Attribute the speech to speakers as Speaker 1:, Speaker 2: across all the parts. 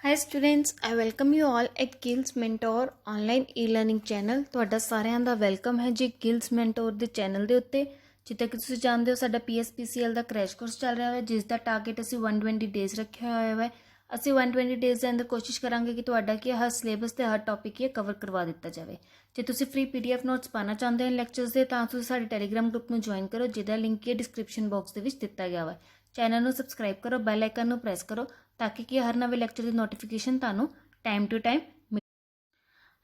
Speaker 1: Hi students, I welcome you all at gills mentor online e learning channel. ਤੁਹਾਡਾ ਸਾਰਿਆਂ ਦਾ welcome ਹੈ ਜੀ ਗਿल्स mentor ਦੇ ਚੈਨਲ ਦੇ ਉੱਤੇ। ਜਿੱਦਾਂ ਕਿ ਤੁਸੀਂ ਜਾਣਦੇ ਹੋ, ਸਾਡਾ PSPCL ਦਾ ਕ੍ਰੈਸ਼ ਕੋਰਸ ਚੱਲ ਰਿਹਾ ਹੈ, ਜਿਸ ਦਾ ਟਾਰਗੇਟ ਅਸੀਂ 120 ਡੇਜ਼ ਰੱਖਿਆ ਹੋਇਆ ਹੈ। ਅਸੀਂ 120 ਡੇਜ਼ ਦੇ ਅੰਦਰ ਕੋਸ਼ਿਸ਼ ਕਰਾਂਗੇ ਕਿ ਤੁਹਾਡਾ ਕੀ ਹਰ ਸਿਲੇਬਸ ਤੇ ਹਰ ਟੌਪਿਕ ਹੀ ਕਵਰ ਕਰਵਾ ਦਿੱਤਾ ਜਾਵੇ। ਜੇ ਤੁਸੀਂ ਫ੍ਰੀ PDF ਨੋਟਸ ਪਾਣਾ ਚਾਹੁੰਦੇ ਹੋ ਲੈਕਚਰਸ ਦੇ, ਤਾਂ ਤੁਸੀਂ ਸਾਡੇ ਟੈਲੀਗ੍ਰਾਮ ਗਰੁੱਪ ਨੂੰ ਜੁਆਇਨ ਕਰੋ, ਜਿਹਦਾ ਲਿੰਕ ਇਹ ਡਿਸਕ੍ਰਿਪਸ਼ਨ ਬਾਕਸ ਦੇ ਵਿੱਚ ਦਿੱਤਾ ਗਿਆ ਵਾ। ਚੈਨਲ ਨੂੰ ਸਬਸਕ੍ਰਾਈਬ ਕਰੋ, ਬੈਲ ਆਈਕਨ ਨੂੰ ਪ੍ਰੈਸ ਕਰੋ ਤਾਂ ਕਿ ਹਰ ਨਵੇਂ ਲੈਕਚਰ ਦੀ ਨੋਟੀਫਿਕੇਸ਼ਨ ਤੁਹਾਨੂੰ टाइम टू टाइम।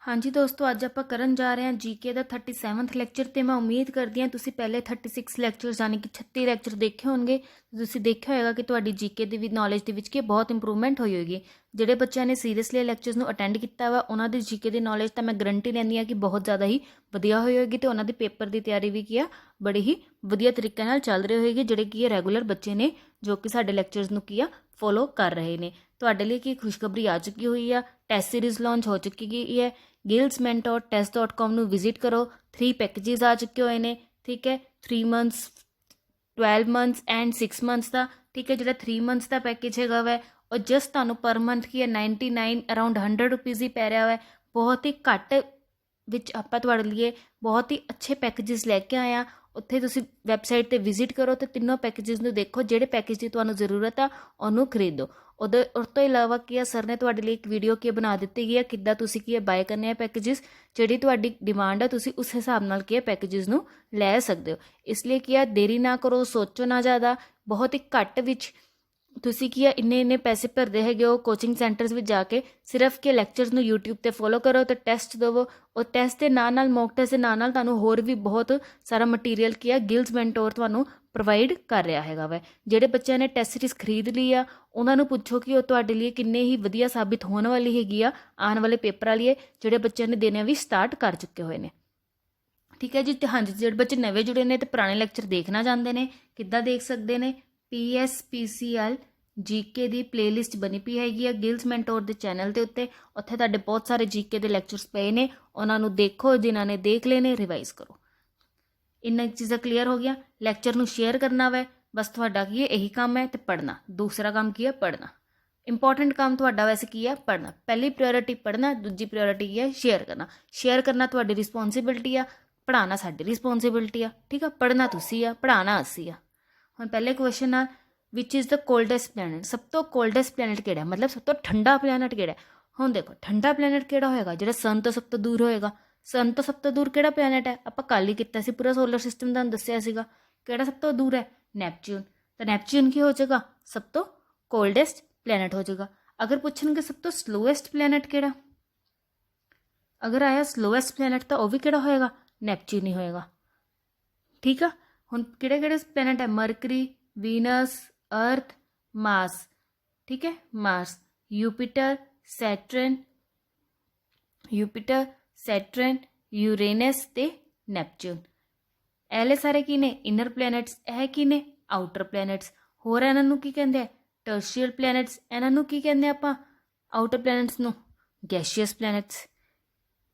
Speaker 1: हाँ जी दोस्तों, अज आप करन जा रहे हैं GK का 37वां लैक्चर। तो मैं उम्मीद करती हाँ तुसी पहले 36 लैक्चर यानी कि 36 लैक्चर देखे होंगे। तुसी देखा होगा कि तुहाडी GK की भी नॉलेज के विच बहुत इंप्रूवमेंट हुई होगी। जिहड़े बच्चों ने सीरीयसली लैक्चर्स नूं अटेंड किया वा, उन्हां दी GK की नॉलेज तो मैं गारंटी लैंदी हाँ कि बहुत ज़्यादा ही वधिया होई होगी। तो उन्हां दे पेपर की तैयारी भी की बड़ी ही वधिया तरीके नाल चल रही होगी। जिहड़े कि रैगूलर बच्चे ने जो कि साडे लैक्चर्स नूं की फॉलो कर रहे हैं। तुहाडे लई की खुशखबरी आ चुकी हुई है, टैस्ट सीरीज़ लॉन्च हो चुकी है। गिल्स मैंटोर टेस्ट.com ਨੂੰ विजिट करो। 3 पैकेजेस आ चुके हुए हैं, ठीक है। 3 मंथ्स, 12 मंथ्स एंड 6 मंथ्स का, ठीक है। जो 3 मंथ्स का पैकेज है वह और जस्ट तुहानू पर मंथ की 99 अराउंड 100 रुपीज़ ही पै रहा है। बहुत ही घट विच आपां तुहाडे लिए बहुत ही अच्छे पैकेजेस लैके आए हैं। उत्थे तुसी वैबसाइट ते विजिट करो तो तीनों पैकेजेस नूं देखो, जिहड़े पैकेज की तुहानू जरूरत आ उहनूं खरीदो। उस तो इलावा की सर ने तुहाडे लिए एक वीडियो की बना दी गई है, किद्दां तुसी की बाय करने पैकेजेस, जिहड़ी तुहाडी डिमांड है तुसी उस हिसाब नाल की पैकेजेस नूं लै सकदे हो। इसलिए की देरी ना करो, सोचो ना ज़्यादा। बहुत ही घट विच तुसी की इन्ने पैसे भरते है हो कोचिंग सेंटर्स में जाके, सिर्फ के लैक्चर्स नूं यूट्यूब ते फॉलो करो तो टैस्ट दवो। और टैस्ट के नाल मॉक टैस्ट के नाल तुहानूं होर भी बहुत सारा मटीरियल की गिल्स मैंटोर तुहानूं प्रोवाइड कर रहा हैगा वै। जिहड़े बच्चों ने टैस्ट सीरीज़ खरीद ली आ, उन्होंने पुछो कि वो तुहाडे लिए किन्ने ही वधिया साबित होने वाली हैगी आ आने वाले पेपर वाली है, जिहड़े बच्चों ने देने भी स्टार्ट कर चुके हुए हैं, ठीक है जी। हाँ जी, जो बच्चे नवे जुड़े ने तो पुराने लैक्चर देखना चाहते हैं, किद्दां देख सकते हैं। PSPCL GK की प्लेलिस्ट बनी पई हैगी गिल्स मैंटोर के चैनल के उत्ते। उत्थे तुहाडे बहुत सारे GK के लैक्चर्स पे ने, उन्होंने देखो, जिन्हों ने देख लेने रिवाइज करो। इन्ना चीज़ां क्लीयर हो गया। लैक्चर नूं शेयर करना वै, बस तुहाडा की है यही काम है। तो पढ़ना, दूसरा काम की है पढ़ना। इंपॉर्टेंट काम तुहाडा वैसे की है पढ़ना। पहली प्रायोरिटी पढ़ना, दूजी प्रायोरिटी की है शेयर करना। शेयर करना तुहाडी रिस्पोंसिबिलिटी आ, पढ़ाना साडी रिस्पोंसिबिलिटी आ, ठीक है। पढ़ना तुसी आ, पढ़ाना असी आ। हुण पहले क्वेश्चन आ, which is the coldest planet. सब तो कोल्डेस्ट प्लैनेट किहड़ा, मतलब सब तो ठंडा प्लैनेट किहड़ा। हुण देखो ठंडा प्लैनेट किहड़ा होएगा, जिहड़ा सन तो सब तो दूर होएगा। सन तो सब तो दूर किहड़ा प्लैनेट है, आपां कल ही कीता सी, पूरा सोलर सिस्टम तुहानूं दस्सिया सीगा। किहड़ा सब तो दूर है, नैपच्यून। तो नैपच्यून की हो जाएगा, सब तो कोल्डेस्ट प्लैनेट हो जाएगा। अगर पूछणगे सब तो स्लोएस्ट प्लैनेट किहड़ा, अगर आया स्लोएस्ट प्लैनेट तो वह भी किहड़ा होएगा, नैपच्यून ही होएगा, ठीक है। हुण किहड़े किहड़े प्लैनेट है, मरकरी, वीनस, अर्थ, मार्स, ठीक है। मार्स, यूपिटर, सैटर्न, यूरेनस ते नैपच्यून। एले सारे की ने इनर प्लैनेट्स, है की ने आउटर प्लैनेट्स। होर इन्हां नूं की कहंदे आ, टर्शियल प्लैनेट्स। इन्हां नूं की कहंदे आपां, आउटर प्लैनेट्स नूं गैशियस प्लैनेट्स।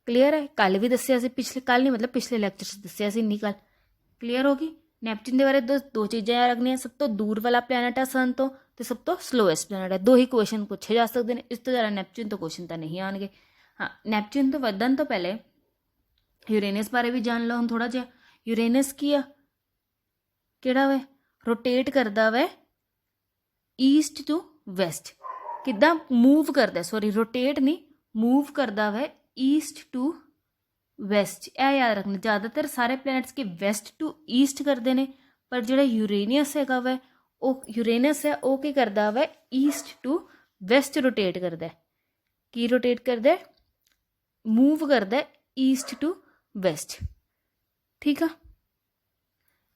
Speaker 1: क्लीयर है। कल भी दस्सिया सी, पिछले कल नहीं मतलब पिछले लैक्चर च दस्सिया सी, इन्नी गल क्लीयर होगी। नैपच्यून के बारे दो चीज़ां याद रखनियां, सब तो दूर वाला प्लैनेट है सन तो सब तो स्लोएस्ट प्लैनेट है। दो ही क्वेश्चन पूछे जा सकते हैं, इस तो ज़्यादा नैपच्यून तो क्वेश्चन तो नहीं आएंगे। हाँ, नैपच्यून तो वधन तो पहले यूरेनस बारे भी जान लो हम थोड़ा जिहा। यूरेनस की आ किहड़ा वै, रोटेट करदा वै ईस्ट टू वैस्ट। किद्दां मूव करदा, सॉरी रोटेट नहीं, मूव करदा वै ईस्ट टू वैस्ट। यह याद रखना, ज़्यादातर सारे प्लैनेट्स के वैस्ट टू ईस्ट करते हैं, पर जो यूरेनियस है वह यूरेनस है वह की करता वै ईस्ट टू वैस्ट रोटेट करता है। की रोटेट करता है, मूव करता है ईस्ट टू वैस्ट, ठीक है।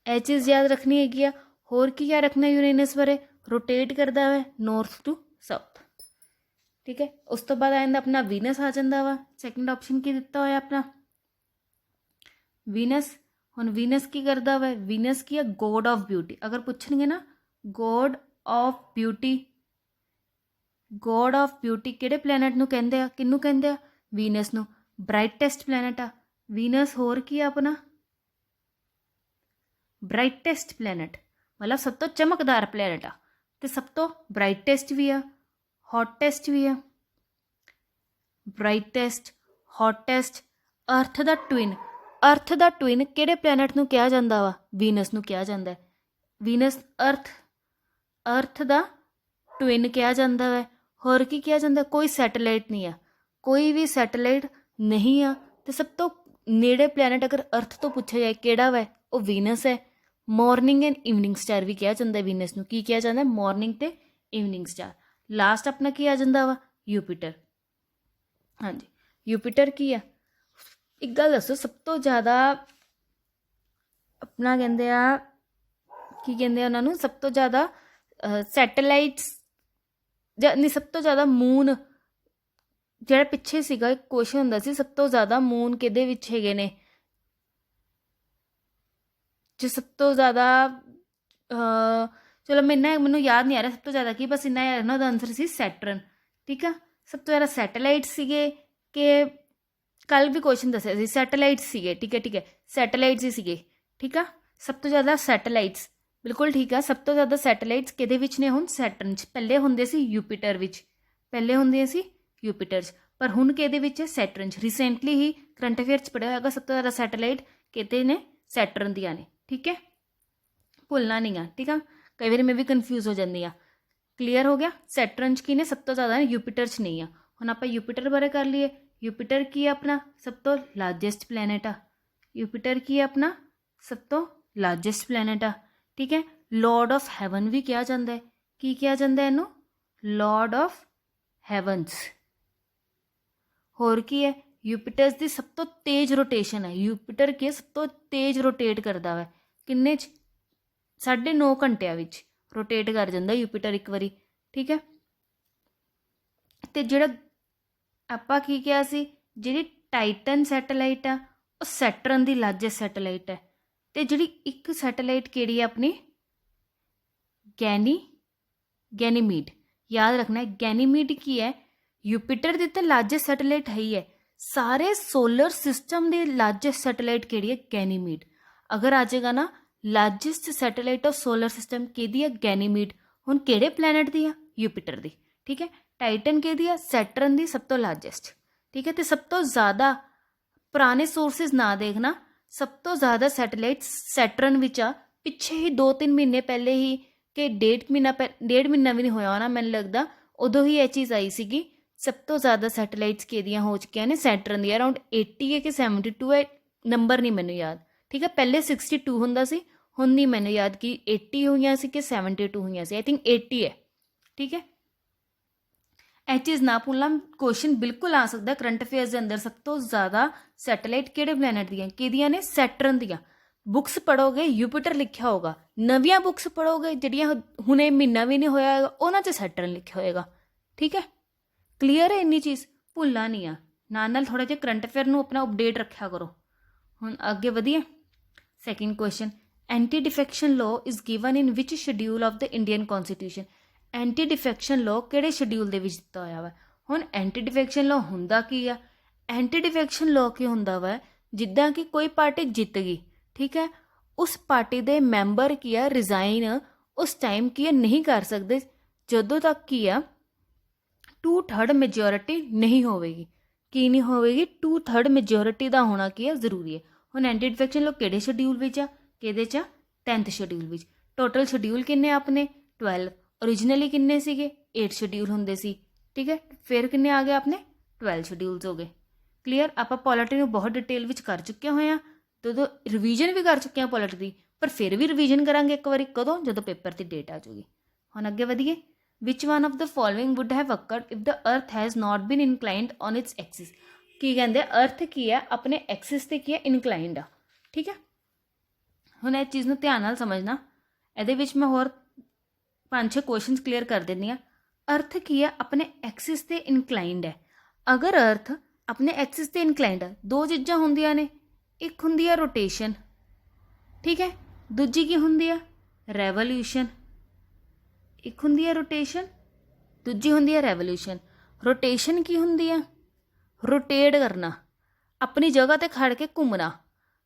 Speaker 1: यह चीज़ याद रखनी हैगी। होर की क्या रखना यूरेनस बारे, रोटेट करता है नॉर्थ टू साउथ, ठीक है। उस तो बाद आ जाता अपना वीनस आ जाता वा। सैकेंड ऑप्शन की दिता होया अपना वीनस। हुण वीनस की करता वै, वीनस की है गॉड ऑफ ब्यूटी। अगर पूछणगे ना god of beauty, god of beauty किहड़े प्लैनेट नूं कहंदे आ, किहनूं कहंदे आ, वीनस नूं। ब्राइटेस्ट प्लैनेट आ वीनस। होर की आ अपना ब्राइटेस्ट प्लैनेट, मतलब सब तो चमकदार प्लैनेट आ, ते सब तो ब्राइटेस्ट भी आ, हॉटेस्ट भी आ, ਬ੍ਰਾਈਟੈਸਟ, ਹੌਟੈਸਟ, ਅਰਥ ਦਾ ਟਵਿਨ। ਅਰਥ ਦਾ ਟਵਿਨ ਕਿਹੜੇ ਪਲੈਨਟ ਨੂੰ ਕਿਹਾ ਜਾਂਦਾ ਵਾ? ਵੀਨਸ ਨੂੰ ਕਿਹਾ ਜਾਂਦਾ ਹੈ। ਵੀਨਸ ਅਰਥ ਦਾ ਟਵਿਨ ਕਿਹਾ ਜਾਂਦਾ ਹੈ। ਹੋਰ ਕੀ ਕਿਹਾ ਜਾਂਦਾ? ਕੋਈ ਸੈਟੇਲਾਈਟ ਨਹੀਂ ਆ, ਕੋਈ ਵੀ ਸੈਟੇਲਾਈਟ ਨਹੀਂ ਆ। ਤੇ ਸਭ ਤੋਂ ਨੇੜੇ ਪਲੈਨਟ ਅਗਰ ਅਰਥ ਤੋਂ ਪੁੱਛਿਆ ਜਾਏ ਕਿਹੜਾ ਵਾ, ਉਹ ਵੀਨਸ ਹੈ। ਮਾਰਨਿੰਗ ਐਂਡ ਈਵਨਿੰਗ ਸਟਾਰ ਵੀ ਕਿਹਾ ਜਾਂਦਾ ਵੀਨਸ ਨੂੰ। ਕੀ ਕਿਹਾ ਜਾਂਦਾ? ਮਾਰਨਿੰਗ ਤੇ ਈਵਨਿੰਗ ਸਟਾਰ। ਲਾਸਟ ਆਪਣਾ ਕੀ ਆ ਜਾਂਦਾ ਵਾ? ਯੂਪੀਟਰ। ਹਾਂਜੀ, ਯੂਪੀਟਰ ਕੀ ਆ? ਇੱਕ ਗੱਲ ਦੱਸੋ, ਸਭ ਤੋਂ ਜ਼ਿਆਦਾ ਆਪਣਾ ਕਹਿੰਦੇ ਆ, ਕੀ ਕਹਿੰਦੇ ਆ ਉਹਨਾਂ ਨੂੰ, ਸਭ ਤੋਂ ਜ਼ਿਆਦਾ ਸੈਟੇਲਾਈਟਸ ਜਾਂ ਨਹੀਂ, ਸਭ ਤੋਂ ਜ਼ਿਆਦਾ ਮੂਨ, ਜਿਹੜਾ ਪਿੱਛੇ ਸੀਗਾ ਇੱਕ ਕੁਐਸਚਨ ਹੁੰਦਾ ਸੀ, ਸਭ ਤੋਂ ਜ਼ਿਆਦਾ ਮੂਨ ਕਿਹਦੇ ਵਿੱਚ ਹੈਗੇ ਨੇ? ਜੋ ਸਭ ਤੋਂ ਜ਼ਿਆਦਾ ਚਲੋ ਮੈਨੂੰ ਯਾਦ ਨਹੀਂ ਆ ਰਿਹਾ ਸਭ ਤੋਂ ਜ਼ਿਆਦਾ ਕੀ, ਬਸ ਇੰਨਾ ਯਾਦ ਨਾ, ਉਹਦਾ ਆਨਸਰ ਸੀ ਸੈਟਰਨ। ਠੀਕ ਆ, ਸਭ ਤੋਂ ਜ਼ਿਆਦਾ ਸੈਟੇਲਾਈਟ ਸੀਗੇ ਕਿ ਕੱਲ ਵੀ ਕੁਐਸਚਨ ਦੱਸਿਆ ਸੀ ਸੈਟੇਲਾਈਟ ਸੀਗੇ। ਠੀਕ ਹੈ, ਸੈਟੇਲਾਈਟਸ ਹੀ ਸੀਗੇ। ਠੀਕ ਆ, ਸਭ ਤੋਂ ਜ਼ਿਆਦਾ ਸੈਟੇਲਾਈਟਸ, ਬਿਲਕੁਲ ਠੀਕ ਆ। ਸਭ ਤੋਂ ਜ਼ਿਆਦਾ ਸੈਟੇਲਾਈਟਸ ਕਿਹਦੇ ਵਿੱਚ ਨੇ? ਹੁਣ ਸੈਟਰਨ 'ਚ। ਪਹਿਲੇ ਹੁੰਦੇ ਸੀ ਯੂਪੀਟਰ ਵਿੱਚ, ਪਹਿਲੇ ਹੁੰਦੀਆਂ ਸੀ ਯੂਪੀਟਰ 'ਚ, ਪਰ ਹੁਣ ਕਿਹਦੇ ਵਿੱਚ? ਸੈਟਰਨ 'ਚ। ਰੀਸੈਂਟਲੀ ਹੀ ਕਰੰਟ ਅਫੇਅਰ 'ਚ ਪੜ੍ਹਿਆ ਹੋਏਗਾ, ਸਭ ਤੋਂ ਜ਼ਿਆਦਾ ਸੈਟੇਲਾਈਟ ਕਿਤੇ ਨੇ? ਸੈਟਰਨ ਦੀਆਂ ਨੇ। ਠੀਕ ਹੈ, ਭੁੱਲਣਾ ਨਹੀਂ ਆ। ਠੀਕ ਆ, ਕਈ ਵਾਰੀ ਮੈਂ ਵੀ ਕਨਫਿਊਜ਼ ਹੋ ਜਾਂਦੀ ਆ। ਕਲੀਅਰ ਹੋ ਗਿਆ? ਸੈਟਰਨ 'ਚ ਕੀ ਨੇ? ਸਭ ਤੋਂ ਜ਼ਿਆਦਾ, ਯੂਪੀਟਰ 'ਚ ਨਹੀਂ ਆ। ਹੁਣ ਆਪਾਂ ਯੂਪੀਟਰ ਬਾਰੇ ਕਰ ਲਈਏ। ਯੂਪੀਟਰ ਕੀ ਆ? ਆਪਣਾ ਸਭ ਤੋਂ ਲਾਰਜੈਸਟ ਪਲੈਨਟ ਆ। ਯੂਪੀਟਰ ਕੀ ਆ? ਆਪਣਾ ਸਭ ਤੋਂ ਲਾਰਜੈਸਟ ਪਲੈਨਟ ਆ। ਠੀਕ ਹੈ, ਲॉर्ड ऑफ ਹੈਵਨ ਵੀ ਕਿਹਾ ਜਾਂਦਾ ਹੈ। ਕੀ ਕਿਹਾ ਜਾਂਦਾ ਇਹਨੂੰ? ਲॉर्ड ऑफ ਹੈਵਨਸ। ਹੋਰ ਕੀ ਹੈ? ਯੂਪੀਟਰ ਦੀ ਸਭ ਤੋਂ ਤੇਜ਼ ਰੋਟੇਸ਼ਨ ਹੈ। ਯੂਪੀਟਰ ਕੀ ਸਭ ਤੋਂ ਤੇਜ਼ ਰੋਟੇਟ ਕਰਦਾ ਵਾ? ਕਿੰਨੇ 'ਚ? 9.5 ਘੰਟਿਆਂ ਵਿੱਚ ਰੋਟੇਟ ਕਰ ਜਾਂਦਾ ਯੂਪੀਟਰ ਇੱਕ ਵਾਰੀ। ਠੀਕ ਹੈ, ਤੇ ਜਿਹੜਾ ਆਪਾਂ ਕੀ ਕਿਹਾ ਸੀ, ਜਿਹੜੀ ਟਾਈਟਨ ਸੈਟੇਲਾਈਟ ਆ ਉਹ ਸੈਟਰਨ ਦੀ ਲਾਰਜੈਸਟ ਸੈਟੇਲਾਈਟ ਹੈ। ਤੇ ਜਿਹੜੀ ਇੱਕ ਸੈਟੇਲਾਈਟ ਕਿਹੜੀ ਹੈ ਆਪਣੀ? ਗੈਨੀਮੀਡ। ਯਾਦ ਰੱਖਣਾ, ਗੈਨੀਮੀਡ ਕੀ ਹੈ? ਯੂਪੀਟਰ ਦੀ ਤਾਂ ਲਾਰਜੈਸਟ ਸੈਟੇਲਾਈਟ ਹੈ ਹੀ ਹੈ, ਸਾਰੇ ਸੋਲਰ ਸਿਸਟਮ ਦੀ ਲਾਰਜੈਸਟ ਸੈਟੇਲਾਈਟ ਕਿਹੜੀ ਹੈ? ਗੈਨੀਮੀਡ। ਅਗਰ ਆ ਜਾਏਗਾ ਨਾ largest satellite of solar system ਕਿਹਦੀ ਹੈ? ਗੈਨੀਮੀਡ। ਹੁਣ ਕਿਹੜੇ ਪਲੈਨਟ ਦੀ ਆ? ਯੂਪੀਟਰ ਦੀ। ਠੀਕ ਹੈ, ਟਾਈਟਨ ਕਿਹਦੀ ਆ? ਸੈਟਰਨ ਦੀ ਸਭ ਤੋਂ ਲਾਰਜੈਸਟ। ਠੀਕ ਹੈ, ਤੇ ਸਭ ਤੋਂ ਜ਼ਿਆਦਾ ਪੁਰਾਣੇ ਸੋਰਸਿਸ ਨਾ ਦੇਖਣਾ, ਸਭ ਤੋਂ ਜ਼ਿਆਦਾ ਸੈਟੇਲਾਈਟ ਸੈਟਰਨ ਵਿੱਚ ਆ। ਪਿੱਛੇ ਹੀ 2-3 ਮਹੀਨੇ ਪਹਿਲੇ ਹੀ, ਕਿ ਡੇਢ ਮਹੀਨਾ ਵੀ ਨਹੀਂ ਹੋਇਆ ਹੋਣਾ ਮੈਨੂੰ ਲੱਗਦਾ, ਉਦੋਂ ਹੀ ਇਹ ਚੀਜ਼ ਆਈ ਸੀਗੀ। ਸਭ ਤੋਂ ਜ਼ਿਆਦਾ ਸੈਟੇਲਾਈਟਸ ਕਿਹਦੀਆਂ ਹੋ ਚੁੱਕੀਆਂ ਨੇ? ਸੈਟਰਨ ਦੀਆਂ। ਅਰਾਊਂਡ 80 ਹੈ ਕਿ 72 ਹੈ, ਨੰਬਰ ਨਹੀਂ ਮੈਨੂੰ ਯਾਦ। ਠੀਕ ਹੈ, ਪਹਿਲੇ 62 ਹੁੰਦਾ ਸੀ, ਹੁਣ ਨਹੀਂ ਮੈਨੂੰ ਯਾਦ ਕਿ 80 ਹੋਈਆਂ ਸੀ ਕਿ 72 ਹੋਈਆਂ ਸੀ। ਆਈ ਥਿੰਕ 80 ਹੈ। ਠੀਕ ਹੈ, ਇਹ ਚੀਜ਼ ਨਾ ਭੁੱਲਣਾ, ਕੁਐਸਚਨ ਬਿਲਕੁਲ ਆ ਸਕਦਾ ਕਰੰਟ ਅਫੇਅਰਸ ਦੇ ਅੰਦਰ। ਸਭ ਤੋਂ ਜ਼ਿਆਦਾ ਸੈਟੇਲਾਈਟ ਕਿਹੜੇ ਪਲੈਨਟ ਦੀਆਂ? ਕਿਹਦੀਆਂ ਨੇ? ਸੈਟਰਨ ਦੀਆਂ। ਬੁੱਕਸ ਪੜ੍ਹੋਗੇ ਯੂਪੀਟਰ ਲਿਖਿਆ ਹੋਗਾ, ਨਵੀਆਂ ਬੁੱਕਸ ਪੜ੍ਹੋਗੇ ਜਿਹੜੀਆਂ ਹੁਣੇ ਮਹੀਨਾ ਵੀ ਨਹੀਂ ਹੋਇਆ ਹੈਗਾ, ਉਹਨਾਂ 'ਚ ਸੈਟਰਨ ਲਿਖਿਆ ਹੋਏਗਾ। ਠੀਕ ਹੈ, ਕਲੀਅਰ ਹੈ? ਇੰਨੀ ਚੀਜ਼ ਭੁੱਲਣਾ ਨਹੀਂ ਆ। ਨਾਲ ਥੋੜ੍ਹਾ ਜਿਹਾ ਕਰੰਟ ਅਫੇਅਰ ਨੂੰ ਆਪਣਾ ਅਪਡੇਟ ਰੱਖਿਆ ਕਰੋ। ਹੁਣ ਅੱਗੇ ਵਧੀਏ। Second question, anti defection law is given in ਵਿਚ schedule of the Indian constitution? Anti defection law ਕਿਹੜੇ ਸ਼ਡਿਊਲ ਦੇ ਵਿੱਚ ਦਿੱਤਾ ਹੋਇਆ ਵਾ? ਹੁਣ ਐਂਟੀ ਡਿਫੈਕਸ਼ਨ ਲਾਅ ਹੁੰਦਾ ਕੀ ਆ? ਐਂਟੀ ਡਿਫੈਕਸ਼ਨ ਲਾਅ ਕੀ ਹੁੰਦਾ ਵਾ? ਜਿੱਦਾਂ ਕਿ ਕੋਈ ਪਾਰਟੀ ਜਿੱਤ ਗਈ, ਠੀਕ ਹੈ, ਉਸ ਪਾਰਟੀ ਦੇ ਮੈਂਬਰ ਕੀ ਆ, ਰਿਜ਼ਾਈਨ ਉਸ ਟਾਈਮ ਕੀ ਆ ਨਹੀਂ ਕਰ ਸਕਦੇ ਜਦੋਂ ਤੱਕ ਕੀ ਆ 2/3 ਮੈਜੋਰਿਟੀ ਨਹੀਂ ਹੋਵੇਗੀ। ਕੀ ਨਹੀਂ ਹੋਵੇਗੀ? 2/3 ਮੈਜੋਰਿਟੀ ਦਾ ਹੋਣਾ ਕੀ ਆ ਜ਼ਰੂਰੀ ਹੈ। ਹੁਣ ਐਂਟੀ ਡਿਫੈਕਸ਼ਨ ਲਾਅ ਕਿਹੜੇ ਸ਼ਡਿਊਲ ਵਿੱਚ ਆ? ਕਿਹਦੇ 'ਚ ਆ? 10th ਸ਼ਡਿਊਲ ਵਿੱਚ। ਟੋਟਲ ਸ਼ਡਿਊਲ ਕਿੰਨੇ ਆਪਣੇ? 12। ਓਰੀਜਨਲੀ ਕਿੰਨੇ ਸੀਗੇ? 8 ਸ਼ਡਿਊਲ ਹੁੰਦੇ ਸੀ। ਠੀਕ ਹੈ, ਫਿਰ ਕਿੰਨੇ ਆ ਗਏ ਆਪਣੇ? 12 ਸ਼ਡਿਊਲਸ ਹੋ ਗਏ। ਕਲੀਅਰ? ਆਪਾਂ ਪੋਲਿਟੀ ਨੂੰ ਬਹੁਤ ਡਿਟੇਲ ਵਿੱਚ ਕਰ ਚੁੱਕੇ ਹੋਏ ਹਾਂ, ਜਦੋਂ ਰਿਵੀਜ਼ਨ ਵੀ ਕਰ ਚੁੱਕੇ ਹਾਂ ਪੋਲਿਟੀ ਦੀ, ਪਰ ਫਿਰ ਵੀ ਰਿਵੀਜ਼ਨ ਕਰਾਂਗੇ ਇੱਕ ਵਾਰੀ। ਕਦੋਂ? ਜਦੋਂ ਪੇਪਰ ਦੀ ਡੇਟ ਆ ਜਾਊਗੀ। ਹੁਣ ਅੱਗੇ ਵਧੀਏ। Which one of the following would have occurred if the earth has not been inclined on its axis? ਕੀ ਕਹਿੰਦੇ? ਅਰਥ ਕੀ ਹੈ ਆਪਣੇ ਐਕਸਿਸ 'ਤੇ ਕੀ ਹੈ? ਇਨਕਲਾਈਨਡ ਆ। ਠੀਕ ਹੈ, ਹੁਣ ਇਹ ਚੀਜ਼ ਨੂੰ ਧਿਆਨ ਨਾਲ ਸਮਝਣਾ। ਇਹਦੇ ਵਿੱਚ ਮੈਂ ਹੋਰ 5-6 ਕੁਐਸਚਨਸ ਕਲੀਅਰ ਕਰ ਦਿੰਦੀ ਹਾਂ। ਅਰਥ ਕੀ ਹੈ ਆਪਣੇ ਐਕਸਿਸ 'ਤੇ ਇਨਕਲਾਈਨਡ ਹੈ। ਅਗਰ ਅਰਥ ਆਪਣੇ ਐਕਸਿਸ 'ਤੇ ਇਨਕਲਾਈਨਡ ਹੈ, ਦੋ ਚੀਜ਼ਾਂ ਹੁੰਦੀਆਂ ਨੇ, ਇੱਕ ਹੁੰਦੀ ਹੈ ਰੋਟੇਸ਼ਨ, ਠੀਕ ਹੈ, ਦੂਜੀ ਕੀ ਹੁੰਦੀ ਆ? ਰੈਵੋਲਿਊਸ਼ਨ। ਇੱਕ ਹੁੰਦੀ ਹੈ ਰੋਟੇਸ਼ਨ, ਦੂਜੀ ਹੁੰਦੀ ਹੈ ਰੈਵੋਲਿਊਸ਼ਨ। ਰੋਟੇਸ਼ਨ ਕੀ ਹੁੰਦੀ ਆ? ਰੋਟੇਟ ਕਰਨਾ, ਆਪਣੀ ਜਗ੍ਹਾ 'ਤੇ ਖੜ ਕੇ ਘੁੰਮਣਾ।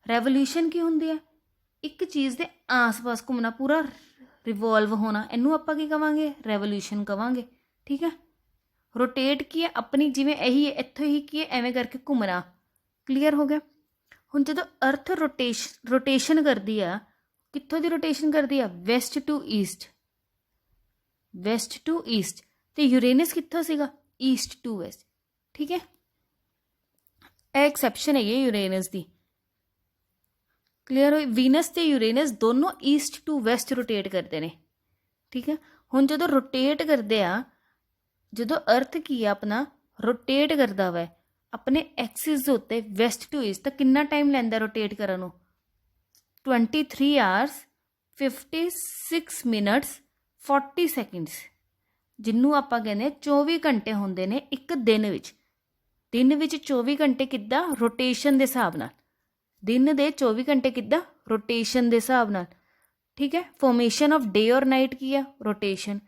Speaker 1: ਰੈਵੋਲਿਊਸ਼ਨ ਕੀ ਹੁੰਦੀ ਹੈ? ਇੱਕ ਚੀਜ਼ ਦੇ ਆਸ-ਪਾਸ ਘੁੰਮਣਾ, ਪੂਰਾ ਰਿਵੋਲਵ ਹੋਣਾ। ਇਹਨੂੰ ਆਪਾਂ ਕੀ ਕਵਾਂਗੇ? ਰੈਵੋਲਿਊਸ਼ਨ ਕਵਾਂਗੇ। ਠੀਕ ਹੈ, रोटेट की है अपनी जिवें यही इत्थों ही की है एवें करके घूमना। क्लीयर हो गया। हुण जदों अर्थ रोटेशन करदी आ, कित्थों दी रोटेशन करदी आ? West to east, west to east. ते यूरेनस कित्थों सीगा? East to west. ठीक है, ਇਹ एक्सैप्शन है ये यूरेनस दी। क्लीयर हो? वीनस ते यूरेनस दोनों ईस्ट टू वैसट रोटेट करते हैं। ठीक है, हुण जदों रोटेट करते आ, जदों अर्थ की है अपना रोटेट करता वै अपने एक्सिस के उत्ते वैसट टू ईस्ट, तो कितना टाइम लैंदा रोटेट करन नूं? 23 आवर्स 56 मिनट्स 40 सैकेंड्स, जिन्हों आपां कहने 24 घंटे होंदे ने एक दिन विच। दिन विच 24 घंटे किद्दां? रोटेशन के हिसाब नाल। दिन दे 24 घंटे किद्दां? रोटेशन के हिसाब नाल। ठीक है, फॉर्मेशन ऑफ डे और नाइट की है? रोटेशन।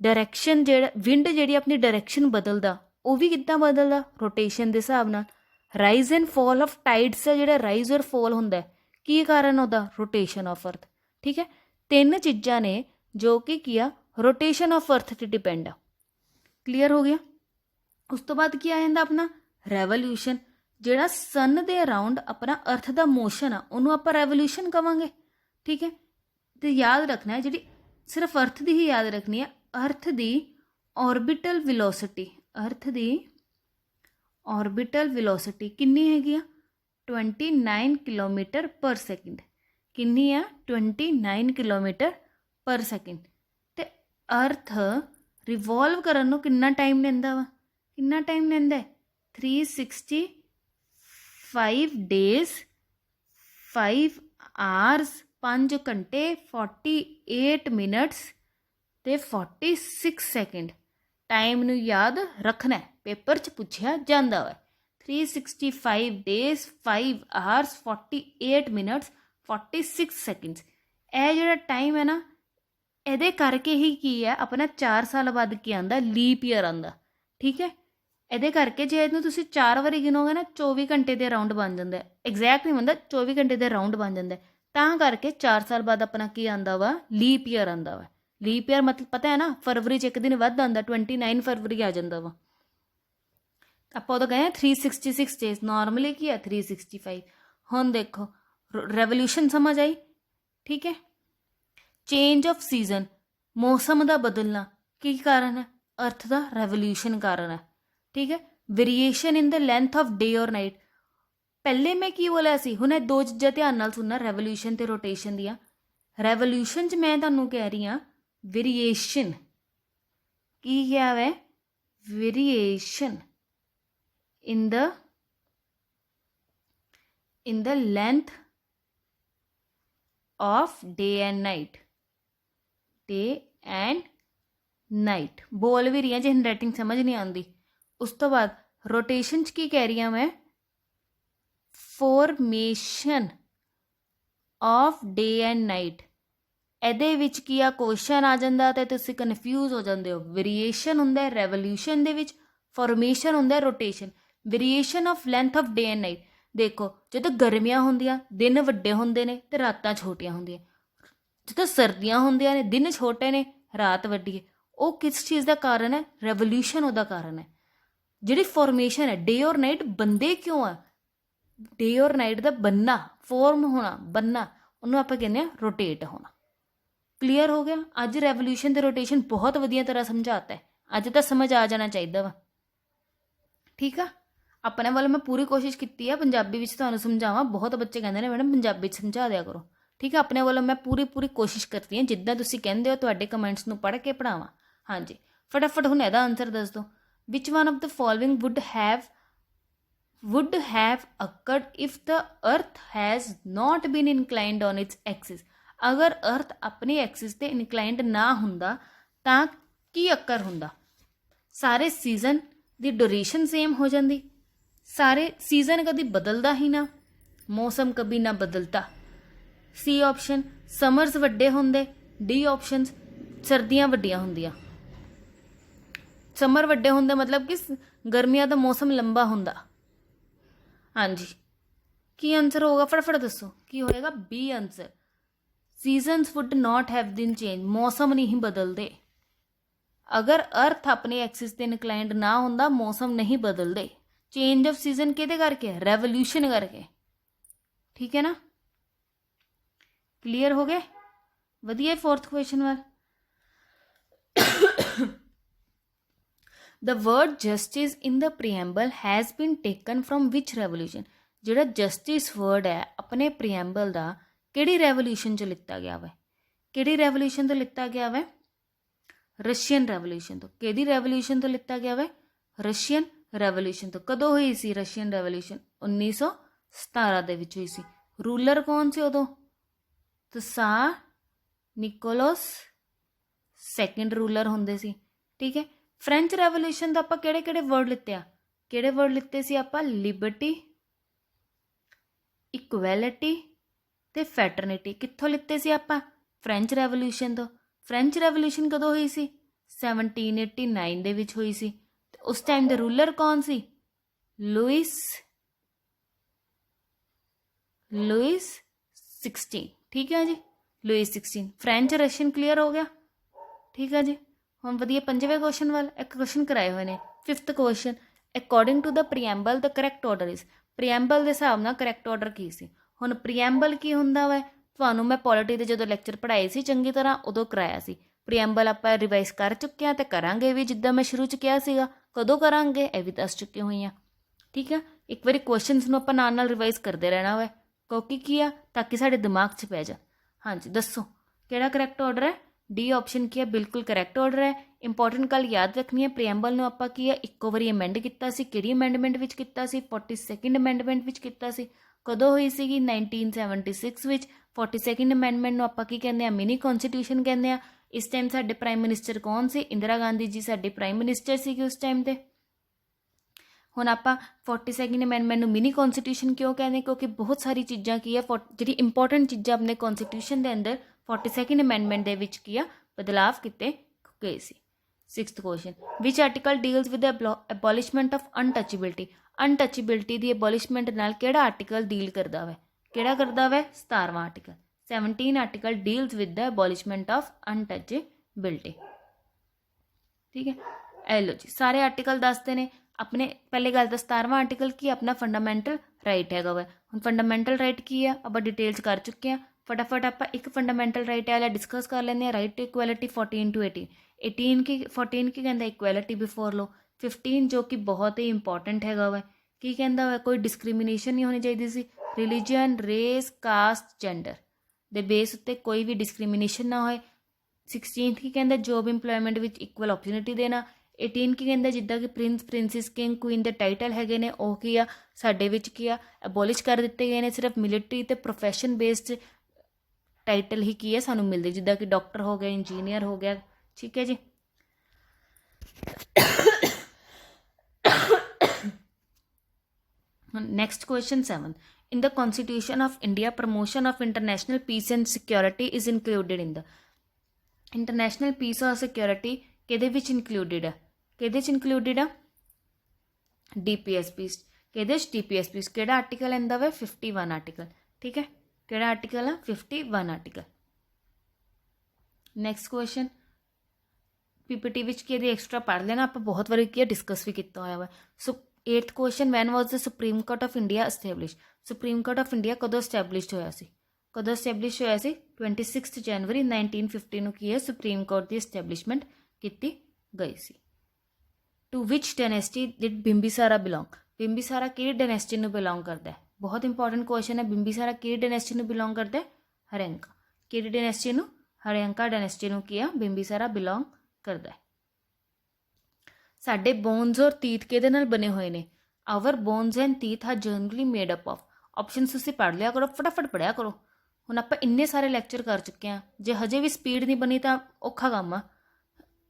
Speaker 1: डायरैक्शन जेड़ा विंड जिहड़ी अपनी डायरैक्शन बदलदा वो भी किद्दां बदलदा? रोटेशन के हिसाब नाल। Rise and fall of tides का जिहड़ा राइज और फॉल हुंदा है, की कारण होता? Rotation of earth. ठीक है, तीन चीज़ां ने जो कि किया रोटेशन ऑफ अर्थ ते डिपेंड आ। क्लीयर हो गया। उस तो बाद की आ जांदा अपना रेवोल्यूशन, जिहड़ा सन दे अराउंड अपना अर्थ दा मोशन आ उहनूं आपां रेवोल्यूशन कवांगे। ठीक है, तो याद रखना है जिहड़ी सिर्फ अर्थ दी ही याद रखनी है। अर्थ दी ऑर्बिटल विलोसिटी, अर्थ दी ऑर्बिटल विलोसिटी कितनी हैगी आ? 29 किलोमीटर पर सैकेंड। कितनी आ? 29 किलोमीटर पर सैकेंड। तो अर्थ रिवॉल्व करन नूं कितना टाइम लैंदा वा? कितना टाइम लैंदा है? 365 डेज 5 आवर्स 5 घंटे 48 मिनट्स ते 46 सैकेंड। टाइम नूं याद रखना है, पेपर च पूछा जाता है। 365 डेज 5 आवर्स 48 मिनट्स 46 सैकेंड्स। यह जो टाइम है ना, ये करके ही की है अपना 4 साल बाद की आंदा? लीप ईयर आंदा। ठीक है, ये करके जे इनू तुसीं 4 वारी गिनोगे ना 24 घंटे के अराउंड बन जाता है। एग्जैक्ट नहीं बनता, 24 घंटे के अराउंड बन जाता है। तां करके 4 साल बाद अपना की आंदा वा? लीप ईयर आंदा वा। लीप ईयर मतलब पता है ना, फरवरी च एक दिन वध आंदा, 29 फरवरी आ जाता वा। आप उदों कहें 366 डेज, नॉर्मली की है 365। हुण देखो रेवोल्यूशन समझ आई। ठीक है, चेंज ऑफ सीजन, मौसम का बदलना की कारण है? अर्थ का रेवोल्यूशन कारण है। ठीक है, variation in the length of day और नाइट। पहले मैं की बोलिया सी, हुण दो चीज़ां ध्यान नाल सुनना, रेवोल्यूशन ते रोटेशन दियां। रेवोल्यूशन च मैं तुहानूं कह रही हाँ वेरीएशन की क्या है? Variation in the length of day and night, day and night. बोल भी रही हैं, जो हैंडराइटिंग समझ नहीं आती। उस तो बाद रोटेशन की कह रही हाँ मैं? Formation of day and night. ਇਹਦੇ ਵਿੱਚ ਕੀ ਆ क्वेश्चन आ जाता तो तुसी कन्फ्यूज हो जाते हो। वेरीएशन हुंदा है रेवोल्यूशन दे विच, फॉर्मेशन हुंदा है rotation. Variation of length of day and night, देखो जो गर्मियां होंदियां दिन वड्डे होंदे ने ते रातां छोटियां होंदियां, जो सर्दियां होंदियां ने दिन छोटे ने रात वड्डी है। वो किस चीज़ का कारण है? रेवोल्यूशन उसका कारण है। जिहड़ी फॉर्मेशन है डे और नाइट बनते क्यों आ? डे और नाइट का बनना, फॉर्म होना, बनना, उन्होंने आप कहने रोटेट होना। क्लीयर हो गया। अज रेवोल्यूशन ते रोटेशन बहुत वधिया तरह समझाता है, अज तो समझ आ जाना चाहिए वा। ठीक है, अपने वालों मैं पूरी कोशिश की है पंजाबी विच तुहानूं समझावां। बहुत बच्चे कहते हैं मैडम पंजाबी समझा दिया करो। ठीक है, अपने वालों मैं पूरी कोशिश करती हूँ जिद्दां तुसीं कहंदे हो तुहाडे कमेंट्स नूं पढ़ के पढ़ावां। हाँ जी, फटाफट हुण इहदा आंसर दस दो। Which one of the following would have occurred if the earth has not been inclined on its axis. अगर अर्थ अपनी एक्सिस ते इनक्लाइंड ना हुंदा तां की अक्कर हुंदा? सारे सीजन दी ड्यूरेशन सेम हो जाती, सारे सीजन कभी बदलता ही ना, मौसम कभी ना बदलता। सी ऑप्शन समर्स वड्डे होंदे, डी ऑप्शन सर्दियां वड्डियां होंदियां। समर वड्डे होंदे मतलब कि गर्मियां दा मौसम लंबा हुंदा। हाँ जी, की आंसर होगा? फटाफट दसो की होएगा? B answer. Seasons would not have been change, मौसम नहीं बदलते अगर अर्थ अपने एक्सिस ते इंक्लाइंड ना होंदा मौसम नहीं बदलते। चेंज ऑफ सीजन किहदे करके? रेवोल्यूशन करके। ठीक है ना, क्लीयर हो गए? वधिया। फोर्थ क्वेश्चन वाल the word justice in the preamble has been taken from which revolution? जिहड़ा जस्टिस वर्ड है अपने प्रीएम्बल का किहड़ी रेवोल्यूशन च लिता गया वै? किहड़ी रेवोल्यूशन तो लिता गया वै? रशियन रेवोल्यूशन तो। किहदी रेवोल्यूशन तो लिता गया वै? रशियन रेवोल्यूशन तो। कदों हुई सी रशियन रेवोल्यूशन? 1917 दे विच हुई सी। रूलर कौन से उदों? त्सार निकोलस सैकेंड रूलर होंदे सी। ठीक है। फ्रेंच रेवोल्यूशन तो आपां किहड़े किहड़े वर्ड लिते आ? किहड़े वर्ड लिते सी आपां? लिबर्टी, इक्वैलिटी ते फैटर्निटी। कित्थों लिते सी आपां? फ्रेंच रेवोल्यूशन तो। फ्रेंच रेवोल्यूशन कदों हुई सी? 1789 दे विच हुई सी। उस टाइम दे रूलर कौन सी? लुइस 16। ठीक है जी, लुइस 16। फ्रेंच रशियन क्लीयर हो गया। ठीक है जी। हम वधिया पंजवें क्वेश्चन वाल एक क्वेश्चन कराए हुए ने। Fifth question, according to the preamble the correct order is. Preamble के हिसाब नाल करैक्ट ऑर्डर की सी? हुण प्रीएम्बल की हुंदा वै? तुहानूं मैं पॉलिटी दे जदों लैक्चर पढ़ाए सी चंगी तरह उदों कराया सी। प्रीएम्बल आपां रिवाइज कर चुके हैं तो करांगे भी, जिद्दां मैं शुरू च कहा सीगा। कदों करांगे यह भी दस चुकी हुई हैं। ठीक है। एक बार क्वेश्चनस नूं आपां नाल नाल रिवाइज करते रहना वै, क्योंकि की आ ताकि साडे दिमाग च पै जा। हाँ जी, दसो किहड़ा करैक्ट ऑर्डर है? डी ऑप्शन की है, बिल्कुल करैक्ट ऑर्डर है। इंपॉर्टेंट गल याद रखनी है, प्रीएम्बल नूं आपां की है इक्को वारी अमेंड कीता सी। किहड़ी अमेंडमेंट विच कीता सी? 42nd अमेंडमेंट विच कीता सी। कदों हुई सीगी? 1976 विच। 42nd अमेंडमेंट नूं आपां की कहंदे आ? मिनी कॉन्स्टिट्यूशन कहंदे आ। इस टाइम साडे प्राइम मिनिस्टर कौन सी? इंदिरा गांधी जी साडे प्राइम मिनिस्टर सीगे उस टाइम ते। हुण आपां 42nd अमेंडमेंट नूं मिनी कॉन्स्टिट्यूशन क्यों कहते? क्योंकि बहुत सारी चीज़ां की है जिहड़ी इंपॉर्टेंट चीज़ां अपने कॉन्स्टिट्यूशन के अंदर 42nd अमेंडमेंट दे विच की बदलाव किए गए सी। Sixth question, which article deals with the abolishment of untouchability. Untouchability की एबॉलिशमेंट नाल किहड़ा आर्टिकल डील करता है? किहड़ा करता है? 17वां article. 17 article deals with the abolishment of untouchability. ठीक है। ए लो जी, सारे आर्टिकल दसते हैं अपने। पहले गल तो 17वां आर्टिकल की अपना फंडामेंटल राइट है वै। हम फंडामेंटल राइट की है आप डिटेल्स कर चुके हैं। फटाफट आप एक फंडामेंटल राइट है डिस्कस कर लेंगे। Right to equality 14 to 18। 14 की कहता इक्वैलिटी बिफोर लो। 15 जो कि बहुत ही इंपॉर्टेंट है वै, की कहता है कोई डिस्क्रिमिनेशन नहीं होनी चाहिए सी। रिलीजन, रेस, कास्ट, जेंडर दे बेस उत्ते कोई भी डिस्क्रिमिनेशन ना होए। 16 की कहता जॉब इंप्लॉयमेंट विच इक्वल अपॉर्चुनिटी देना। 18 की कहता जिद्दां कि प्रिंस, प्रिंसिस, किंग, क्वीन के टाइटल हैगे ने वो की आ साडे विच की आ एबोलिश कर दिते गए ने। सिर्फ मिलिटरी ते प्रोफैशन बेस्ड टाइटल ही की है सानू मिलते, जिद्दां कि डॉक्टर हो गया, इंजीनियर हो गया। ठीक है जी। Next question 7, in the constitution of India promotion of international peace and security is included in the. International peace और सिक्योरिटी किहदे विच इनकलूडिड है? किहदे च इनकलूडिड आ? DPS piece. किहदे च? DPS piece. किहड़ा आर्टिकल इंदा वे? 51 आर्टिकल। ठीक है। किहड़ा आर्टिकल है? 51 आर्टिकल। नैक्सट क्वेश्चन PPT विच की एक्सट्रा पढ़ लेना, आप बहुत बार की डिस्कस भी किया हुआ है। सो 8th question, when was the supreme court of India establish. Supreme court of India कदों एस्टैबलिश होया सी? कदों एस्टैबलिश होया सी? 26 जनवरी 1950 ਨੂੰ की है सुप्रीम कोर्ट की एस्टैबलिशमेंट की गई सी। To which dynasty did Bimbisara belong. Bimbisara कि डायनेस्टी में बिलोंग करता है? बहुत इंपॉर्टेंट क्वेश्चन है। बिंबिसारा कि डायनेस्टी में बिलोंग करता है? हरियंका। कि डायनेस्टी में? हरियंका डायनेस्टी में की बिंबिसारा बिलोंग करता है। साडे बोन्स और तीत किहदे नाल बने हुए ने? Our bones and teeth are generally made up of. Options तुसीं पढ़ लिया करो, फटाफट पढ़िया करो। हुण आपां इन्ने सारे लैक्चर कर चुके हैं, जे हजे भी स्पीड नहीं बनी तो औखा काम आ।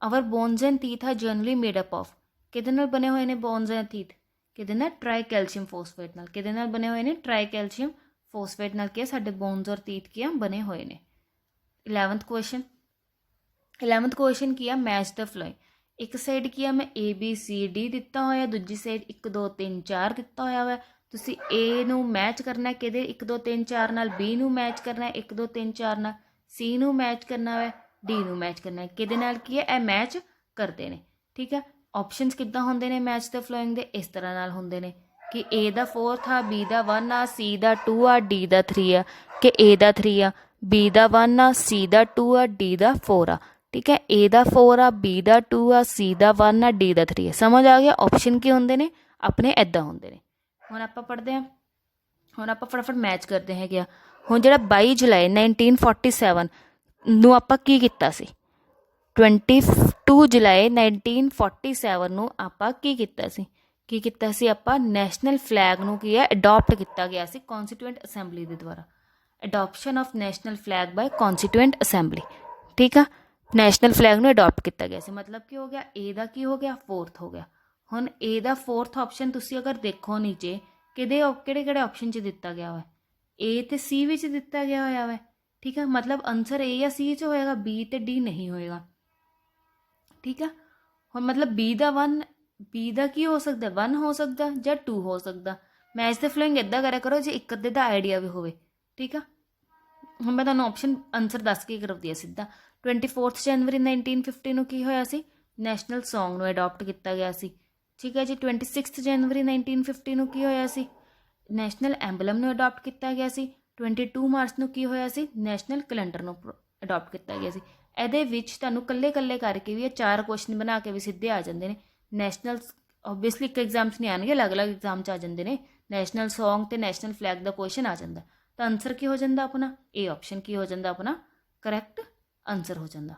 Speaker 1: Our bones and teeth are generally made up of, किहदे नाल बने हुए ने बोन्स एंड तीत? किहदे नाल? ट्राई कैल्शियम फोस्फेट नाल। किहदे नाल बने हुए ने? ट्राई कैल्शियम फोस्फेट नाल की साडे बोन्स और तीत की बने हुए ने। 11th क्वेश्चन की मैच द फ्लोइंग। एक साइड की मैं ABCD दिता होया, दूजी साइड 1 2 3 4 दिता होया वा। तुसी A नू मैच करना किहदे? 1 2 3 4 नाल। B नू मैच करना 1 2 3 4 नाल। C नू मैच करना है, D नू मैच करना है। किहदे नाल की है? मैच ਕਰਦੇ ਨੇ। ठीक है, ऑप्शनस किद्दां हुंदे ने मैच द फ्लोइंग दे, इस तरह नाल हुंदे ने कि ए दा 4 आ, बी दा 1 आ, सी दा 2 आ, डी दा 3 आ, कि ए दा 3 आ, बी दा 1 आ, सी दा 2 आ, डी दा 4 आ। ठीक है, ए दा 4 आ, बी दा 2 आ, सी दा 1 आ, डी दा 3 आ। समझ आ गया? ऑप्शन की हुंदे ने अपने इदां हुंदे ने। हुण आपां पढ़दे हां, हुण आपां फटाफट मैच करदे हैगे आ। हुण जिहड़ा 22 जुलाई 1947 ਨੂੰ ਆਪਾਂ ਕੀ ਕੀਤਾ ਸੀ, 22 जुलाई 1947 ਨੂੰ ਆਪਾਂ ਕੀ ਕੀਤਾ ਸੀ ਆਪਾਂ ਨੈਸ਼ਨਲ ਫਲੈਗ ਨੂੰ ਕੀ ਹੈ ਅਡਾਪਟ ਕੀਤਾ ਗਿਆ ਸੀ ਕਨਸਟੀਟਿਊਐਂਟ ਅਸੈਂਬਲੀ ਦੇ ਦੁਆਰਾ। Adoption of national flag by constituent assembly. ਠੀਕ ਆ, ਨੈਸ਼ਨਲ ਫਲੈਗ ਨੂੰ ਅਡਾਪਟ ਕੀਤਾ ਗਿਆ ਸੀ। ਮਤਲਬ ਕੀ ਹੋ ਗਿਆ, ਏ ਦਾ ਕੀ ਹੋ ਗਿਆ, 4th ਹੋ ਗਿਆ। ਹੁਣ ਏ ਦਾ 4th ਆਪਸ਼ਨ ਤੁਸੀਂ ਅਗਰ ਦੇਖੋ ਨੀਚੇ ਕਿਹੜੇ ਕਿਹੜੇ ਆਪਸ਼ਨ 'ਚ ਦਿੱਤਾ ਗਿਆ ਵਾ, ਏ ਤੇ ਸੀ ਵਿੱਚ ਦਿੱਤਾ ਗਿਆ ਹੋਇਆ ਵਾ। ਠੀਕ ਹੈ, ਮਤਲਬ ਆਨਸਰ ਏ ਜਾਂ ਸੀ 'ਚ ਹੋਏਗਾ, ਬੀ ਤੇ ਡੀ ਨਹੀਂ ਹੋਏਗਾ। ठीक है, ਹੁਣ मतलब बी ਦਾ 1, बी ਦਾ ਕੀ ਹੋ ਸਕਦਾ, 1 ਹੋ ਸਕਦਾ ਜਾਂ 2 ਹੋ ਸਕਦਾ। ਮੈਚ ਦੇ ਫਲੋਇੰਗ ਇੱਦਾਂ ਕਰਿਆ ਕਰੋ ਜੇ ਇੱਕ ਅੱਧੇ ਦਾ ਆਈਡੀਆ ਵੀ ਹੋਵੇ। ਠੀਕ ਆ, ਹੁਣ ਮੈਂ ਤੁਹਾਨੂੰ ਆਪਸ਼ਨ ਆਨਸਰ ਦੱਸ ਕੇ ਕਰਦੀ ਆ ਸਿੱਧਾ। 24 ਜਨਵਰੀ 1950 ਨੂੰ ਕੀ ਹੋਇਆ ਸੀ, ਨੈਸ਼ਨਲ ਸੌਂਗ ਨੂੰ ਅਡਾਪਟ ਕੀਤਾ ਗਿਆ ਸੀ। ਠੀਕ ਹੈ ਜੀ, 26 ਜਨਵਰੀ 1950 ਨੂੰ ਕੀ ਹੋਇਆ ਸੀ, ਨੈਸ਼ਨਲ ਐਂਬਲਮ ਨੂੰ ਅਡਾਪਟ ਕੀਤਾ ਗਿਆ ਸੀ। 22 ਮਾਰਚ ਨੂੰ ਕੀ ਹੋਇਆ ਸੀ, ਨੈਸ਼ਨਲ ਕੈਲੰਡਰ ਨੂੰ ਅਡਾਪਟ ਕੀਤਾ ਗਿਆ ਸੀ। ਇਹਦੇ ਵਿੱਚ ਤੁਹਾਨੂੰ ਕੱਲੇ ਕਰਕੇ ਵੀ ਇਹ 4 ਕੁਐਸਚਨ ਬਣਾ ਕੇ ਵੀ ਸਿੱਧੇ ਆ ਜਾਂਦੇ ਨੇ। ਨੈਸ਼ਨਲ ਓਬਵੀਅਸਲੀ ਇੱਕ ਐਗਜ਼ਾਮ 'ਚ ਨਹੀਂ ਆਉਣਗੇ, ਅਲੱਗ-ਅਲੱਗ ਐਗਜ਼ਾਮ 'ਚ ਆ ਜਾਂਦੇ ਨੇ। ਨੈਸ਼ਨਲ ਸੌਂਗ ਤੇ ਨੈਸ਼ਨਲ ਫਲੈਗ ਦਾ ਕੁਐਸਚਨ ਆ ਜਾਂਦਾ, ਤਾਂ ਆਨਸਰ ਕੀ ਹੋ ਜਾਂਦਾ ਆਪਣਾ, ਇਹ ਆਪਸ਼ਨ ਕੀ ਹੋ ਜਾਂਦਾ ਆਪਣਾ ਕਰੈਕਟ ਆਨਸਰ ਹੋ ਜਾਂਦਾ।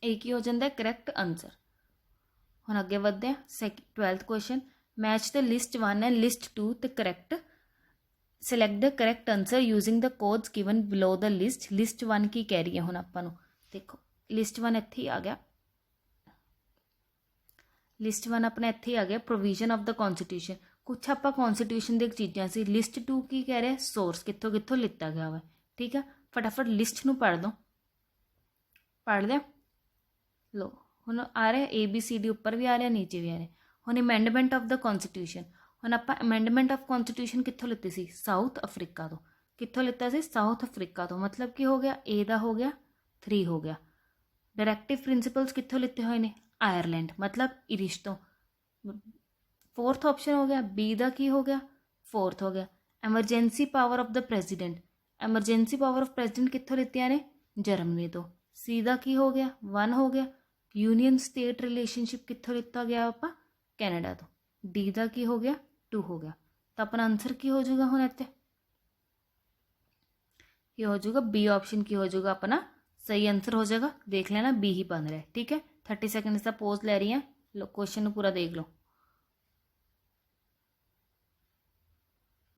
Speaker 1: ਇਹ ਕੀ ਹੋ ਜਾਂਦਾ, ਕਰੈਕਟ ਆਨਸਰ। ਹੁਣ ਅੱਗੇ ਵਧਦੇ ਹਾਂ। 12th question, match the list 1 and list 2 ਤੇ ਕਰੈਕਟ ਸਿਲੈਕਟ ਦ ਕਰੈਕਟ ਆਨਸਰ ਯੂਜ਼ਿੰਗ ਦ ਕੋਡਸ ਗਿਵਨ ਬਿਲੋ ਦ ਲਿਸਟ। ਲਿਸਟ 1 ਕੀ ਕਹਿ ਰਹੀ ਹੈ, ਹੁਣ ਆਪਾਂ ਨੂੰ देखो लिस्ट 1 ਇੱਥੇ ਹੀ ਆ ਗਿਆ। ਲਿਸਟ 1 ਆਪਣਾ ਇੱਥੇ ਹੀ ਆ ਗਿਆ, ਪ੍ਰੋਵੀਜ਼ਨ ਆਫ ਦ ਕਨਸਟੀਟਿਊਸ਼ਨ। ਕੁਛ ਆਪਾਂ ਕਨਸਟੀਟਿਊਸ਼ਨ ਦੀ ਚੀਜ਼ਾਂ ਸੀ। ਲਿਸਟ 2 ਕੀ ਕਹਿ ਰਿਹਾ, ਸੋਰਸ ਕਿੱਥੋਂ ਲਿੱਤਾ ਗਿਆ ਵਾ। ਠੀਕ ਆ, ਫਟਾਫਟ ਲਿਸਟ ਨੂੰ ਪੜ੍ਹ ਦੋ, ਪੜ੍ਹ ਲਿਆ ਲੋ। ਹੁਣ ਆ ਰਿਹਾ ABCD, ਉੱਪਰ ਵੀ ਆ ਰਿਹਾ ਨੀਚੇ ਵੀ ਆ ਰਿਹਾ। ਹੁਣ ਅਮੈਂਡਮੈਂਟ ਆਫ ਦ ਕਨਸਟੀਟਿਊਸ਼ਨ, ਹੁਣ ਆਪਾਂ ਅਮੈਂਡਮੈਂਟ ਆਫ ਕਨਸਟੀਟਿਊਸ਼ਨ ਕਿੱਥੋਂ ਲਿੱਤੀ ਸੀ, ਸਾਊਥ ਅਫਰੀਕਾ ਤੋਂ। ਕਿੱਥੋਂ ਲਿੱਤਾ ਸੀ, ਸਾਊਥ ਅਫਰੀਕਾ ਤੋਂ। ਮਤਲਬ ਕੀ ਹੋ ਗਿਆ, ਏ ਦਾ ਹੋ ਗਿਆ 3 ਹੋ ਗਿਆ। ਡਾਇਰੈਕਟਿਵ ਪ੍ਰਿੰਸੀਪਲਸ ਕਿੱਥੋਂ ਲਿੱਤੇ ਹੋਏ ਨੇ, ਆਇਰਲੈਂਡ, ਮਤਲਬ ਇਰਿਸ਼ ਤੋਂ। 4th ਆਪਸ਼ਨ ਹੋ ਗਿਆ। ਬੀ ਦਾ ਕੀ ਹੋ ਗਿਆ, 4th ਹੋ ਗਿਆ। Emergency power of the president, emergency power of president ਕਿੱਥੋਂ ਲਿੱਤੀਆਂ ਨੇ, ਜਰਮਨੀ ਤੋਂ। ਸੀ ਦਾ ਕੀ ਹੋ ਗਿਆ, 1 ਹੋ ਗਿਆ। ਯੂਨੀਅਨ ਸਟੇਟ ਰਿਲੇਸ਼ਨਸ਼ਿਪ ਕਿੱਥੋਂ ਲਿੱਤਾ ਗਿਆ ਆਪਾਂ, ਕੈਨੇਡਾ ਤੋਂ। ਡੀ ਦਾ ਕੀ ਹੋ ਗਿਆ, 2 ਹੋ ਗਿਆ। ਤਾਂ ਆਪਣਾ ਆਨਸਰ ਕੀ ਹੋ ਜਾਊਗਾ ਹੁਣ ਇੱਥੇ, ਕੀ ਹੋ ਜਾਊਗਾ, ਬੀ ਆਪਸ਼ਨ ਕੀ ਹੋ ਜਾਊਗਾ ਆਪਣਾ सही आंसर हो जाएगा। देख लेना बी ही बन रहा है। ठीक है, 30 सेकंड का पोज ले रही हैं, लो क्वेश्चन पूरा देख लो।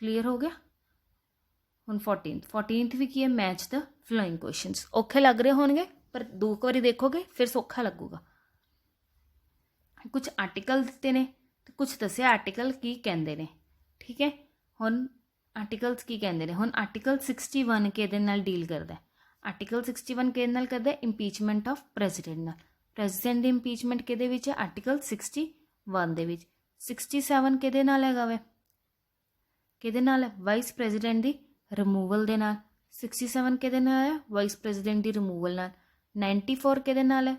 Speaker 1: क्लियर हो गया। हुण 14th भी की है, मैच द फ्लोइंग क्वेश्चंस। औखे लग रहे होंगे पर 2 बारी देखोगे फिर सौखा लगूगा। कुछ आर्टिकल दिते ने ते कुछ दसिया आर्टिकल की कहंदे ने। ठीक है, हुण आर्टिकल्स की कहंदे ने। हुण आर्टिकल 61 किहदे नाल डील करदा है, आर्टिकल 61 किहदे नाल करदा है, इंपीचमेंट ऑफ प्रेजिडेंट नाल। प्रेजिडेंट दी इंपीचमेंट किहदे विच है, आर्टिकल 61 दे विच। 67 किहदे नाल हैगा वे, किहदे नाल है, वाइस प्रेजिडेंट दी रिमूवल दे नाल। 67 किहदे नाल है, वाइस प्रेजिडेंट दी रिमूवल नाल। 94 किहदे नाल है,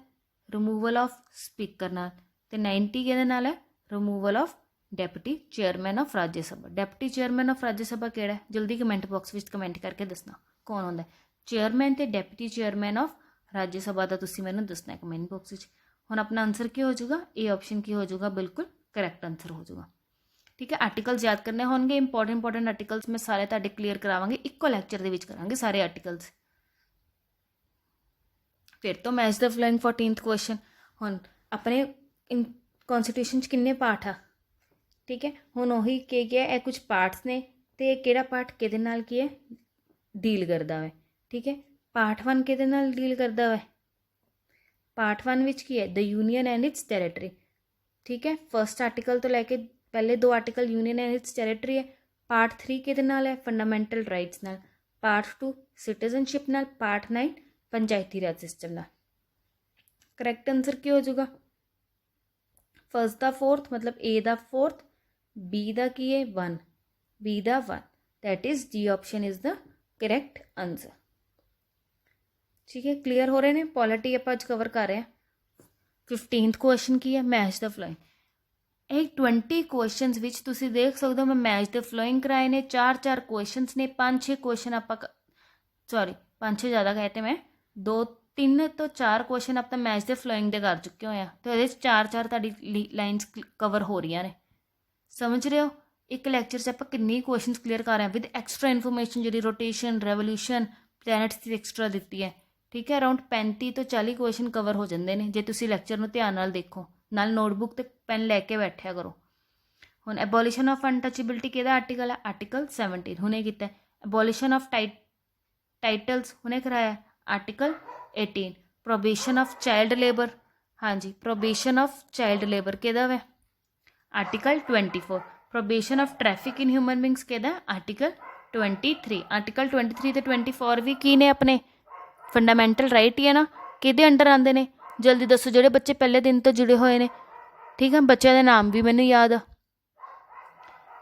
Speaker 1: रिमूवल ऑफ स्पीकर नाल। ते 90 किहदे नाल है, removal of deputy chairman of राज्य सभा। डेप्यूटी चेयरमैन ऑफ राज्य सभा किहड़ा है, जल्दी कमेंट बॉक्स विच कमेंट करके दसना कौन होंदा है। चेयरमैन ते डेप्यूटी चेयरमैन ऑफ राज्य सभा का तुसीं मैनूं दसना है कमेंट बॉक्स में। हुण अपना आंसर की हो जाएगा, ए ऑप्शन की हो जाएगा, बिल्कुल करैक्ट आंसर हो जाएगा। ठीक है, आर्टिकल्स याद करने होंगे, इंपॉर्टेंट आर्टिकल्स मैं सारे तुहाडे क्लीयर करावांगे, इक्को लैक्चर दे विच करांगे सारे आर्टिकल्स। फिर तो match the flowing 14th question. हुण अपने कॉन्स्टिट्यूशन च किन्ने पार्ट आ, ठीक है, हुण ओही क्या है, कुछ पार्ट्स ने ते किहड़ा पार्ट किहदे नाल की है डील करदा है। ठीक है, पार्ट 1 किहदे नाल डील करदा है, पार्ट 1 विच की है, the union and it's territory. ठीक है, फर्स्ट आर्टिकल तो लैके पहले 2 article union and it's territory है। पार्ट 3 किहदे नाल है, फंडामेंटल राइट्स नाल। पार्ट 2 सिटीजनशिप नाल। पार्ट 9 पंचायती राज सिस्टम नाल। करैक्ट आंसर की हो जाएगा, फर्स्ट दा 4th मतलब ए दा 4th, बी दा की है 1, बी दा 1, that is D option is the correct answer. ठीक है, क्लीयर हो रहे हैं। पॉलिटी आप अज कवर कर रहे हैं। 15th ਕੁਐਸਚਨ ਕੀ ਹੈ, ਮੈਚ ਦ ਫਲੋਇੰਗ। ਇਹ 20 ਕੁਐਸਚਨਸ ਵਿੱਚ ਤੁਸੀਂ ਦੇਖ ਸਕਦੇ ਹੋ ਮੈਂ ਮੈਚ ਦ ਫਲੋਇੰਗ ਕਰਾਏ ਨੇ, 4 ਕੁਐਸਚਨਸ ਨੇ, 5-6 ਕੁਐਸਚਨ ਆਪਾਂ ਸੌਰੀ 5-6 ਜ਼ਿਆਦਾ ਕਹੇ ਤੇ ਮੈਂ 2-3 ਤੋਂ 4 ਕੁਐਸਚਨ ਆਪਾਂ ਮੈਚ ਦੇ ਫਲੋਇੰਗ ਦੇ ਕਰ ਚੁੱਕੇ ਹੋਏ ਆ, ਤੇ ਉਹਦੇ 'ਚ 4 ਤੁਹਾਡੀ ਲਾਈਨਸ ਕਵਰ ਹੋ ਰਹੀਆਂ ਨੇ। ਸਮਝ ਰਹੇ ਹੋ ਇੱਕ ਲੈਕਚਰ 'ਚ ਆਪਾਂ ਕਿੰਨੀ ਕੁਐਸਚਨਸ ਕਲੀਅਰ ਕਰ ਰਹੇ ਹਾਂ ਵਿਦ ਐਕਸਟਰਾ ਇਨਫੋਰਮੇਸ਼ਨ ਜਿਹੜੀ ਰੋਟੇਸ਼ਨ, ਰੈਵੋਲੂਸ਼ਨ, ਪਲੈਨਟਸ ਦੀ ਐਕਸਟਰਾ ਦਿੱਤੀ ਹੈ। ਠੀਕ ਹੈ, ਅਰਾਊਂਡ 35 ਤੋਂ 40 ਕੁਐਸਚਨ ਕਵਰ ਹੋ ਜਾਂਦੇ ਨੇ ਜੇ ਤੁਸੀਂ ਲੈਕਚਰ ਨੂੰ ਧਿਆਨ ਨਾਲ ਦੇਖੋ, ਨਾਲ ਨੋਟਬੁੱਕ ਤੇ ਪੈਨ ਲੈ ਕੇ ਬੈਠਿਆ ਕਰੋ। ਹੁਣ ਐਬੋਲੀਸ਼ਨ ਆਫ ਅਨਟਚੇਬਿਲਿਟੀ ਕਿਹਦਾ ਆਰਟੀਕਲ ਹੈ, ਆਰਟੀਕਲ 17 ਹੁਣੇ ਕੀਤਾ। ਐਬੋਲੀਸ਼ਨ ਆਫ ਟਾਈਟਲਸ ਹੁਣੇ ਕਰਾਇਆ, article 18। Probation of child labour, ਹਾਂਜੀ ਪ੍ਰੋਬੇਸ਼ਨ ਆਫ ਚਾਈਲਡ ਲੇਬਰ ਕਿਹਦਾ ਵੈ, article 24। Probation of traffic in human beings ਕਿਹਦਾ, ਆਰਟੀਕਲ 23। ਆਰਟੀਕਲ 23 ਤੇ 24 ਵੀ ਕੀ ਨੇ, ਆਪਣੇ ਫੰਡਾਮੈਂਟਲ ਰਾਈਟ ਹੀ ਹੈ ਨਾ, ਕਿਹਦੇ ਅੰਡਰ ਆਉਂਦੇ ਨੇ, ਜਲਦੀ ਦੱਸੋ ਜਿਹੜੇ ਬੱਚੇ ਪਹਿਲੇ ਦਿਨ ਤੋਂ ਜੁੜੇ ਹੋਏ ਨੇ। ਠੀਕ ਹੈ, ਬੱਚਿਆਂ ਦੇ ਨਾਮ ਵੀ ਮੈਨੂੰ ਯਾਦ ਆ।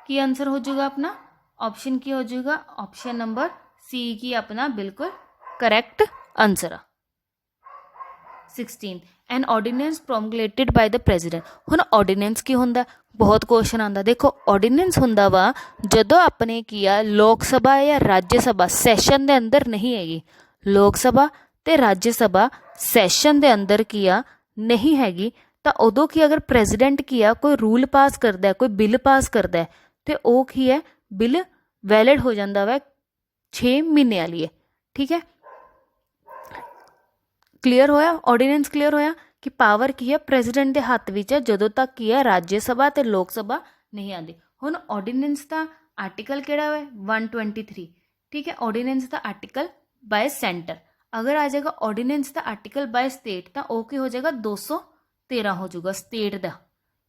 Speaker 1: ਕੀ ਆਂਸਰ ਹੋ ਜਾਊਗਾ ਆਪਣਾ, ਆਪਸ਼ਨ ਕੀ ਹੋ ਜਾਊਗਾ, ਆਪਸ਼ਨ ਨੰਬਰ ਸੀ ਕੀ ਆਪਣਾ ਬਿਲਕੁਲ ਕਰੈਕਟ ਆਂਸਰ ਆ। 16 ਐਨ ਆਰਡੀਨੈਂਸ ਪ੍ਰੋਮੂਲੇਟਡ ਬਾਈ ਦ ਪ੍ਰੈਜ਼ੀਡੈਂਟ। ਹੁਣ ਆਰਡੀਨੈਂਸ ਕੀ ਹੁੰਦਾ, ਬਹੁਤ ਕੁਐਸਚਨ ਆਉਂਦਾ। ਦੇਖੋ ਆਰਡੀਨੈਂਸ ਹੁੰਦਾ ਵਾ ਜਦੋਂ ਆਪਣੇ ਕੀ ਆ ਲੋਕ ਸਭਾ ਜਾਂ ਰਾਜ ਸਭਾ ਸੈਸ਼ਨ ਦੇ ਅੰਦਰ ਨਹੀਂ ਹੈਗੀ, ਲੋਕ ਸਭਾ ਤੇ ਰਾਜ ਸਭਾ ਸੈਸ਼ਨ ਦੇ ਅੰਦਰ ਕੀ ਆ ਨਹੀਂ ਹੈਗੀ, ਤਾਂ ਉਦੋਂ ਕੀ ਅਗਰ ਪ੍ਰੈਜ਼ੀਡੈਂਟ ਕੀ ਆ ਕੋਈ ਰੂਲ ਪਾਸ ਕਰਦਾ, ਕੋਈ ਬਿੱਲ ਪਾਸ ਕਰਦਾ, ਤੇ ਉਹ ਕੀ ਹੈ ਬਿੱਲ ਵੈਲਿਡ ਹੋ ਜਾਂਦਾ ਵਾ 6 ਮਹੀਨਿਆਂ ਲਈ। ਠੀਕ ਹੈ, ਕਲੀਅਰ ਹੋਇਆ, ਆਰਡੀਨੈਂਸ ਕਲੀਅਰ ਹੋਇਆ ਕਿ ਪਾਵਰ ਕੀ ਹੈ ਪ੍ਰੈਜ਼ੀਡੈਂਟ ਦੇ ਹੱਥ ਵਿੱਚ ਹੈ ਜਦੋਂ ਤੱਕ ਕੀ ਹੈ ਰਾਜ ਸਭਾ ਤੇ ਲੋਕ ਸਭਾ ਨਹੀਂ ਆਉਂਦੀ। ਹੁਣ ਆਰਡੀਨੈਂਸ ਦਾ ਆਰਟੀਕਲ ਕਿਹੜਾ ਹੈ, 123। ਠੀਕ ਹੈ, ਆਰਡੀਨੈਂਸ ਦਾ ਆਰਟੀਕਲ ਬਾਏ ਸੈਂਟਰ। ਅਗਰ ਆ ਜਾਏਗਾ ਆਰਡੀਨੈਂਸ ਦਾ ਆਰਟੀਕਲ ਬਾਏ ਸਟੇਟ ਤਾਂ ਉਹ ਕੀ ਹੋ ਜਾਏਗਾ 213 ਹੋ ਜਾਊਗਾ ਸਟੇਟ ਦਾ।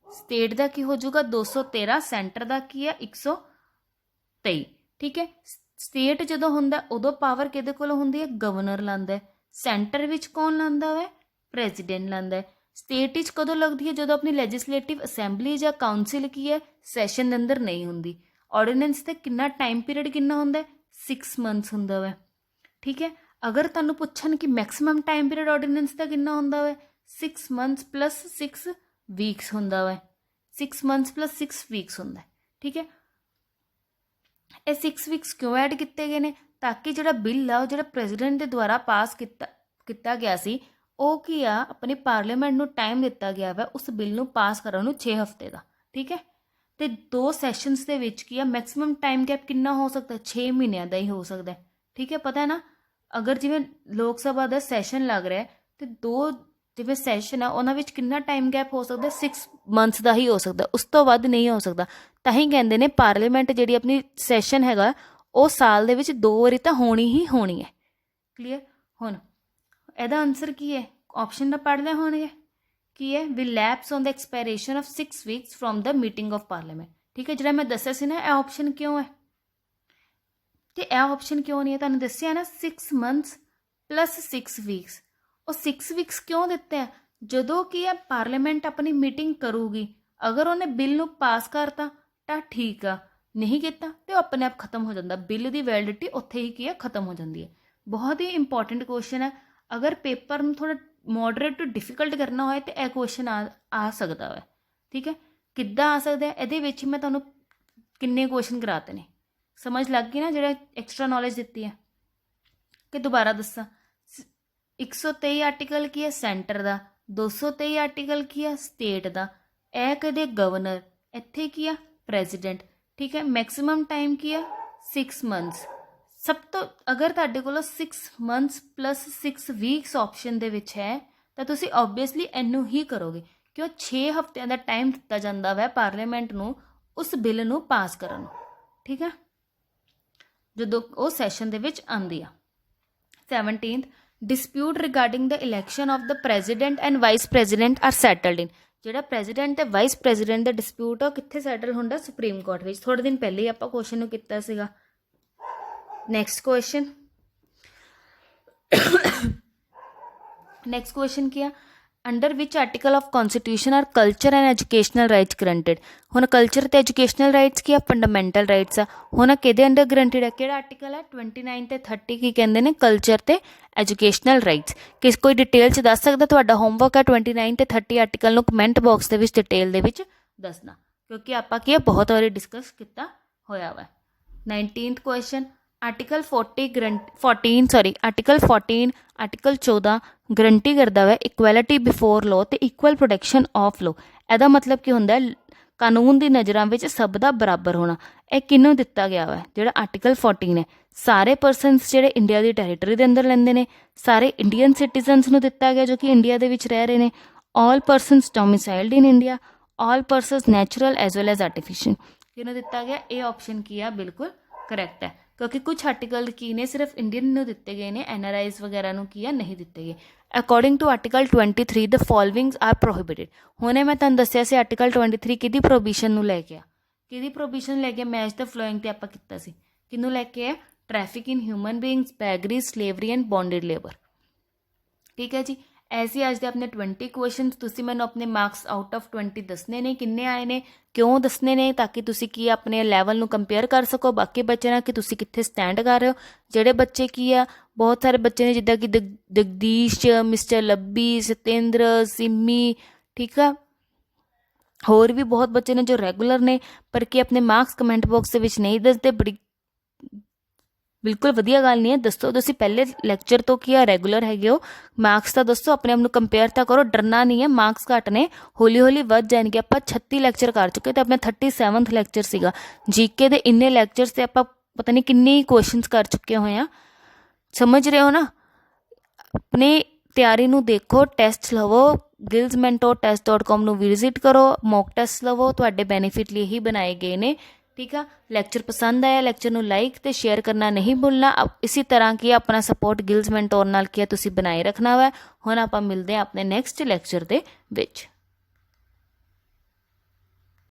Speaker 1: ਸਟੇਟ ਦਾ ਕੀ ਹੋ ਜਾਊਗਾ 213, ਸੈਂਟਰ ਦਾ ਕੀ ਹੈ 123। ਠੀਕ ਹੈ, ਸਟੇਟ ਜਦੋਂ ਹੁੰਦਾ ਉਦੋਂ ਪਾਵਰ ਕਿਹਦੇ ਕੋਲ ਹੁੰਦੀ ਹੈ, ਗਵਰਨਰ ਲਾਂਦਾ। ਸੈਂਟਰ ਵਿੱਚ ਕੌਣ ਲਾਂਦਾ ਵਾ, ਪ੍ਰੈਜ਼ੀਡੈਂਟ ਲਾਂਦਾ। ਸਟੇਟ ਵਿੱਚ ਕਦੋਂ ਲੱਗਦੀ ਹੈ, ਜਦੋਂ ਆਪਣੀ ਲੈਜਿਸਲੇਟਿਵ ਅਸੈਂਬਲੀ ਜਾਂ ਕਾਊਂਸਿਲ ਕੀ ਹੈ ਸੈਸ਼ਨ ਦੇ ਅੰਦਰ ਨਹੀਂ ਹੁੰਦੀ। ਆਰਡੀਨੈਂਸ ਤੇ ਕਿੰਨਾ ਟਾਈਮ ਪੀਰੀਅਡ ਕਿੰਨਾ ਹੁੰਦਾ, 6 ਮੰਥਸ ਹੁੰਦਾ ਵਾ। ਠੀਕ ਹੈ, ਅਗਰ ਤੁਹਾਨੂੰ ਪੁੱਛਣ ਕਿ ਮੈਕਸਿਮਮ ਟਾਈਮ ਪੀਰੀਅਡ ਆਰਡੀਨੈਂਸ ਦਾ ਕਿੰਨਾ ਹੁੰਦਾ ਵਾ, 6 ਮੰਥਸ ਪਲੱਸ 6 ਵੀਕਸ ਹੁੰਦਾ ਵਾ, 6 ਮੰਥਸ ਪਲੱਸ 6 ਵੀਕਸ ਹੁੰਦਾ। ਠੀਕ ਹੈ, ਇਹ 6 ਵੀਕਸ ਕਿਉਂ ਐਡ ਕੀਤੇ ਗਏ ਨੇ, ਤਾਂ ਕਿ ਜਿਹੜਾ ਬਿੱਲ ਆ ਉਹ ਜਿਹੜਾ ਪ੍ਰੈਜ਼ੀਡੈਂਟ ਦੇ ਦੁਆਰਾ ਪਾਸ ਕੀਤਾ ਗਿਆ ਸੀ ਉਹ ਕੀ ਆ ਆਪਣੀ ਪਾਰਲੀਮੈਂਟ ਨੂੰ ਟਾਈਮ ਦਿੱਤਾ ਗਿਆ ਵਾ ਉਸ ਬਿੱਲ ਨੂੰ ਪਾਸ ਕਰਨ ਨੂੰ 6 ਹਫ਼ਤੇ ਦਾ। ਠੀਕ ਹੈ, ਤੇ 2 ਸੈਸ਼ਨਸ ਦੇ ਵਿੱਚ ਕੀ ਆ ਮੈਕਸਿਮਮ ਟਾਈਮ ਗੈਪ ਕਿੰਨਾ ਹੋ ਸਕਦਾ, 6 ਮਹੀਨਿਆਂ ਦਾ ਹੀ ਹੋ ਸਕਦਾ। ਠੀਕ ਹੈ, ਪਤਾ ਹੈ ਨਾ, ਅਗਰ ਜਿਵੇਂ ਲੋਕ ਸਭਾ ਦਾ ਸੈਸ਼ਨ ਲੱਗ ਰਿਹਾ ਤੇ 2 ਜਿਵੇਂ ਸੈਸ਼ਨ ਆ ਉਹਨਾਂ ਵਿੱਚ ਕਿੰਨਾ ਟਾਈਮ ਗੈਪ ਹੋ ਸਕਦਾ, 6 ਮੰਥਸ ਦਾ ਹੀ ਹੋ ਸਕਦਾ, ਉਸ ਤੋਂ ਵੱਧ ਨਹੀਂ ਹੋ ਸਕਦਾ। ਤਾਂ ਹੀ ਕਹਿੰਦੇ ਨੇ ਪਾਰਲੀਮੈਂਟ ਜਿਹੜੀ ਆਪਣੀ ਸੈਸ਼ਨ ਹੈਗਾ ਉਹ ਸਾਲ ਦੇ ਵਿੱਚ 2 ਵਾਰੀ ਤਾਂ ਹੋਣੀ ਹੀ ਹੋਣੀ ਹੈ। ਕਲੀਅਰ, ਹੁਣ ਇਹਦਾ ਆਨਸਰ ਕੀ ਹੈ, ਆਪਸ਼ਨ ਦਾ ਪੜ੍ਹਦੇ ਹੋਣਗੇ ਕੀ ਹੈ, ਵੀ lapse on the expiration of 6 weeks from the meeting of parliament. ਠੀਕ ਹੈ, ਜਿਹੜਾ ਮੈਂ ਦੱਸਿਆ ਸੀ ਨਾ ਇਹ ਆਪਸ਼ਨ ਕਿਉਂ ਹੈ, ਤੇ ਇਹ ਆਪਸ਼ਨ ਕਿਉਂ ਨਹੀਂ ਹੈ ਤੁਹਾਨੂੰ ਦੱਸਿਆ ਨਾ, 6 ਮੰਥਸ ਪਲੱਸ 6 ਵੀਕਸ। ਉਹ 6 ਵੀਕਸ ਕਿਉਂ ਦਿੱਤੇ ਆ, ਜਦੋਂ ਕੀ ਹੈ ਪਾਰਲੀਮੈਂਟ ਆਪਣੀ ਮੀਟਿੰਗ ਕਰੂਗੀ, ਅਗਰ ਉਹਨੇ ਬਿੱਲ ਨੂੰ ਪਾਸ ਕਰਤਾ ਤਾਂ ਠੀਕ ਆ, ਨਹੀਂ ਕੀਤਾ ਤੇ ਉਹ ਆਪਣੇ ਆਪ ਖਤਮ ਹੋ ਜਾਂਦਾ, ਬਿੱਲ ਦੀ ਵੈਲਿਡਿਟੀ ਉੱਥੇ ਹੀ ਕੀ ਹੈ ਖਤਮ ਹੋ ਜਾਂਦੀ ਹੈ। ਬਹੁਤ ਹੀ ਇੰਪੋਰਟੈਂਟ ਕੁਐਸਚਨ ਹੈ, ਅਗਰ ਪੇਪਰ ਨੂੰ ਥੋੜ੍ਹਾ ਮੋਡਰੇਟ ਟੂ ਡਿਫਿਕਲਟ ਕਰਨਾ ਹੋਏ ਤਾਂ ਇਹ ਕੁਐਸਚਨ ਆ ਸਕਦਾ ਵਾ। ਠੀਕ ਹੈ, ਕਿੱਦਾਂ ਆ ਸਕਦਾ, ਇਹਦੇ ਵਿੱਚ ਮੈਂ ਤੁਹਾਨੂੰ ਕਿੰਨੇ ਕੁਐਸਚਨ ਕਰਾਤੇ ਨੇ, ਸਮਝ ਲੱਗ ਗਈ ਨਾ ਜਿਹੜਾ ਐਕਸਟਰਾ ਨੌਲੇਜ ਦਿੱਤੀ ਹੈ। ਕਿ ਦੁਬਾਰਾ ਦੱਸਾਂ, 123 ਆਰਟੀਕਲ ਕੀ ਹੈ ਸੈਂਟਰ ਦਾ, 223 ਆਰਟੀਕਲ ਕੀ ਹੈ ਸਟੇਟ ਦਾ, ਇਹ ਕਦੇ ਗਵਰਨਰ, ਇੱਥੇ ਕੀ ਆ ਪ੍ਰੈਜ਼ੀਡੈਂਟ। ਠੀਕ ਹੈ, ਮੈਕਸਿਮਮ ਟਾਈਮ ਕੀ ਆ 6 ਮੰਥਸ। ਸਭ ਤੋਂ ਅਗਰ ਤੁਹਾਡੇ ਕੋਲ 6 ਮੰਥਸ ਪਲੱਸ 6 ਵੀਕਸ ਆਪਸ਼ਨ ਦੇ ਵਿੱਚ ਹੈ ਤਾਂ ਤੁਸੀਂ ਓਬਵੀਅਸਲੀ ਇਹਨੂੰ ਹੀ ਕਰੋਗੇ, ਕਿਉਂ 6 ਹਫ਼ਤਿਆਂ ਦਾ ਟਾਈਮ ਦਿੱਤਾ ਜਾਂਦਾ ਵੈ ਪਾਰਲੀਮੈਂਟ ਨੂੰ ਉਸ ਬਿੱਲ ਨੂੰ ਪਾਸ ਕਰਨ ਨੂੰ। ਠੀਕ ਹੈ, ਜਦੋਂ ਉਹ ਸੈਸ਼ਨ ਦੇ ਵਿੱਚ ਆਉਂਦੀ ਆ। 17th dispute regarding the election of the president and vice president are settled in. ਜਿਹੜਾ ਪ੍ਰੈਜ਼ੀਡੈਂਟ ਤੇ ਵਾਈਸ ਪ੍ਰੈਜ਼ੀਡੈਂਟ ਦਾ ਡਿਸਪਿਊਟ ਆ ਉਹ ਕਿੱਥੇ ਸੈਟਲ ਹੁੰਦਾ, ਸੁਪਰੀਮ ਕੋਰਟ ਵਿੱਚ। ਥੋੜ੍ਹੇ ਦਿਨ ਪਹਿਲੇ ਹੀ ਆਪਾਂ ਕੁਐਸਚਨ ਨੂੰ ਕੀਤਾ ਸੀਗਾ। ਨੈਕਸਟ ਕੁਐਸਚਨ, ਨੈਕਸਟ ਕੁਐਸਚਨ ਕੀ ਆ, ਅੰਡਰ ਵਿਚ article of constitution are culture and educational rights guaranteed. ਹੁਣ ਕਲਚਰ ਤੇ ਐਜੂਕੇਸ਼ਨਲ ਰਾਈਟਸ ਕੀ ਆ, ਫੰਡਾਮੈਂਟਲ ਰਾਈਟਸ ਆ। ਹੁਣ ਕਿਹਦੇ ਅੰਡਰ ਗਰੰਟਡ ਹੈ, ਕਿਹੜਾ ਆਰਟੀਕਲ ਹੈ 29 ਤੇ 30 ਕੀ ਕਹਿੰਦੇ ਨੇ, ਕਲਚਰ ਤੇ ਐਜੂਕੇਸ਼ਨਲ ਰਾਈਟਸ। ਕਿਸ ਕੋਈ ਡਿਟੇਲ 'ਚ ਦੱਸ ਸਕਦਾ? ਤੁਹਾਡਾ ਹੋਮਵਰਕ ਹੈ 29 ਤੇ 30 ਆਰਟੀਕਲ ਨੂੰ ਕਮੈਂਟ ਬਾਕਸ ਦੇ ਵਿੱਚ ਡਿਟੇਲ ਦੇ ਵਿੱਚ ਦੱਸਣਾ, ਕਿਉਂਕਿ ਆਪਾਂ ਕੀ ਬਹੁਤ ਵਾਰੀ ਡਿਸਕਸ ਕੀਤਾ ਹੋਇਆ ਵਾ। 19th ਕੁਐਸਚਨ, ਆਰਟੀਕਲ 14 ਗਰੰਟੀ ਕਰਦਾ ਵਾ ਇਕੁਐਲਿਟੀ ਬਿਫੋਰ ਲੋ ਤੇ ਇਕੁਅਲ ਪ੍ਰੋਟੈਕਸ਼ਨ ਆਫ ਲੋ। ਇਹਦਾ ਮਤਲਬ ਕੀ ਹੁੰਦਾ, ਕਾਨੂੰਨ ਦੀ ਨਜ਼ਰਾਂ ਵਿੱਚ ਸਭ ਦਾ ਬਰਾਬਰ ਹੋਣਾ। ਇਹ ਕਿਹਨੂੰ ਦਿੱਤਾ ਗਿਆ ਵਾ? ਜਿਹੜਾ ਆਰਟੀਕਲ 14 ਹੈ, ਸਾਰੇ ਪਰਸਨਸ ਜਿਹੜੇ ਇੰਡੀਆ ਦੀ ਟੈਰੀਟਰੀ ਦੇ ਅੰਦਰ ਲੈਂਦੇ ਨੇ, ਸਾਰੇ ਇੰਡੀਅਨ ਸਿਟੀਜ਼ਨਸ ਨੂੰ ਦਿੱਤਾ ਗਿਆ ਜੋ ਕਿ ਇੰਡੀਆ ਦੇ ਵਿੱਚ ਰਹਿ ਰਹੇ ਨੇ, all persons domiciled in India, all persons natural as well as artificial. ਕਿਹਨੂੰ ਦਿੱਤਾ ਗਿਆ? ਇਹ ਆਪਸ਼ਨ ਕੀ ਆ, ਬਿਲਕੁਲ ਕਰੈਕਟ ਹੈ, ਕਿਉਂਕਿ ਕੁਛ ਆਰਟੀਕਲ ਕੀ ਨੇ ਸਿਰਫ ਇੰਡੀਅਨ ਨੂੰ ਦਿੱਤੇ ਗਏ ਨੇ, NRIs ਵਗੈਰਾ ਨੂੰ ਕੀ ਆ ਨਹੀਂ ਦਿੱਤੇ ਗਏ। According to article 23 the followings are prohibited. ਹੁਣੇ ਮੈਂ ਤੁਹਾਨੂੰ ਦੱਸਿਆ ਸੀ ਆਰਟੀਕਲ 23 ਕਿਹਦੀ ਪ੍ਰੋਬੀਸ਼ਨ ਨੂੰ ਲੈ ਕੇ ਆ, ਕਿਹਦੀ ਪ੍ਰੋਬੀਸ਼ਨ ਲੈ ਕੇ ਮੈਚ ਦ ਫਲੋਇੰਗ ਤੇ ਆਪਾਂ ਕੀਤਾ ਸੀ, ਕਿਹਨੂੰ ਲੈ ਕੇ ਆ? Traffic in human beings, beggary, slavery and bonded labour. ਠੀਕ ਹੈ ਜੀ, ਐਸੇ ਅੱਜ ਦੇ ਆਪਣੇ 20 ਕੁਐਸਚਨ। ਤੁਸੀਂ ਮੈਨੂੰ ਆਪਣੇ ਮਾਰਕਸ ਆਊਟ ਆਫ 20 ਦੱਸਣੇ ਨੇ, ਕਿੰਨੇ ਆਏ ਨੇ, ਕਿਉਂ ਦੱਸਣੇ ਨੇ, ਤਾਂ ਕਿ ਤੁਸੀਂ ਕੀ ਆਪਣੇ ਲੈਵਲ ਨੂੰ ਕੰਪੇਅਰ ਕਰ ਸਕੋ ਬਾਕੀ ਬੱਚਿਆਂ ਨਾਲ, ਕਿ ਤੁਸੀਂ ਕਿੱਥੇ ਸਟੈਂਡ ਕਰ ਰਹੇ ਹੋ। ਜਿਹੜੇ ਬੱਚੇ ਕੀ ਆ, ਬਹੁਤ ਸਾਰੇ ਬੱਚੇ ਨੇ ਜਿੱਦਾਂ ਕਿ ਜਗਦੀਸ਼, ਮਿਸਟਰ ਲੱਭੀ, ਸਤਿੰਦਰ, ਸਿੰਮੀ, ਠੀਕ ਆ, ਹੋਰ ਵੀ ਬਹੁਤ ਬੱਚੇ ਨੇ ਜੋ ਰੈਗੂਲਰ ਨੇ ਪਰ ਕਿ ਆਪਣੇ ਮਾਰਕਸ ਕਮੈਂਟ ਬਾਕਸ ਦੇ ਵਿੱਚ ਨਹੀਂ ਦੱਸਦੇ। ਬੜੀ ਬਿਲਕੁਲ ਵਧੀਆ ਗੱਲ ਨਹੀਂ ਹੈ, ਦੱਸੋ ਤੁਸੀਂ ਪਹਿਲੇ ਲੈਕਚਰ ਤੋਂ ਕੀ ਆ ਰੈਗੂਲਰ ਹੈਗੇ ਹੋ, ਮਾਰਕਸ ਤਾਂ ਦੱਸੋ, ਆਪਣੇ ਆਪ ਨੂੰ ਕੰਪੇਅਰ ਤਾਂ ਕਰੋ। ਡਰਨਾ ਨਹੀਂ ਹੈ, ਮਾਰਕਸ ਘੱਟ ਨੇ, ਹੌਲੀ ਹੌਲੀ ਵੱਧ ਜਾਣਗੇ। ਆਪਾਂ 36 ਲੈਕਚਰ ਕਰ ਚੁੱਕੇ ਤੇ ਆਪਣਾ 37th ਲੈਕਚਰ ਸੀਗਾ। GK ਦੇ ਇੰਨੇ ਲੈਕਚਰਸ ਤੇ ਆਪਾਂ ਪਤਾ ਨਹੀਂ ਕਿੰਨੇ ਕੁਐਸਚਨਸ ਕਰ ਚੁੱਕੇ ਹੋਏ ਆ, ਸਮਝ ਰਹੇ ਹੋ ਨਾ। ਆਪਣੀ ਤਿਆਰੀ ਨੂੰ ਦੇਖੋ, ਟੈਸਟ ਲਵੋ, gillsmentortest.com ਨੂੰ ਵਿਜ਼ਿਟ ਕਰੋ, ਮੌਕ ਟੈਸਟ ਲਵੋ, ਤੁਹਾਡੇ ਬੈਨੀਫਿਟ ਲਈ ਹੀ ਬਣਾਏ ਗਏ ਨੇ। ਠੀਕ ਆ, ਲੈਕਚਰ ਪਸੰਦ ਆਇਆ, ਲੈਕਚਰ ਨੂੰ ਲਾਈਕ ਤੇ ਸ਼ੇਅਰ ਕਰਨਾ ਨਹੀਂ ਭੁੱਲਣਾ। ਇਸੇ ਤਰ੍ਹਾਂ ਕੀ ਆਪਣਾ ਸਪੋਰਟ ਗਿਲਸ ਮੈਂਟੋਰ ਨਾਲ ਕੀ ਤੁਸੀਂ ਬਣਾਏ ਰੱਖਣਾ ਵਾ। ਹੁਣ ਆਪਾਂ ਮਿਲਦੇ ਹਾਂ ਆਪਣੇ ਨੈਕਸਟ ਲੈਕਚਰ ਦੇ ਵਿੱਚ।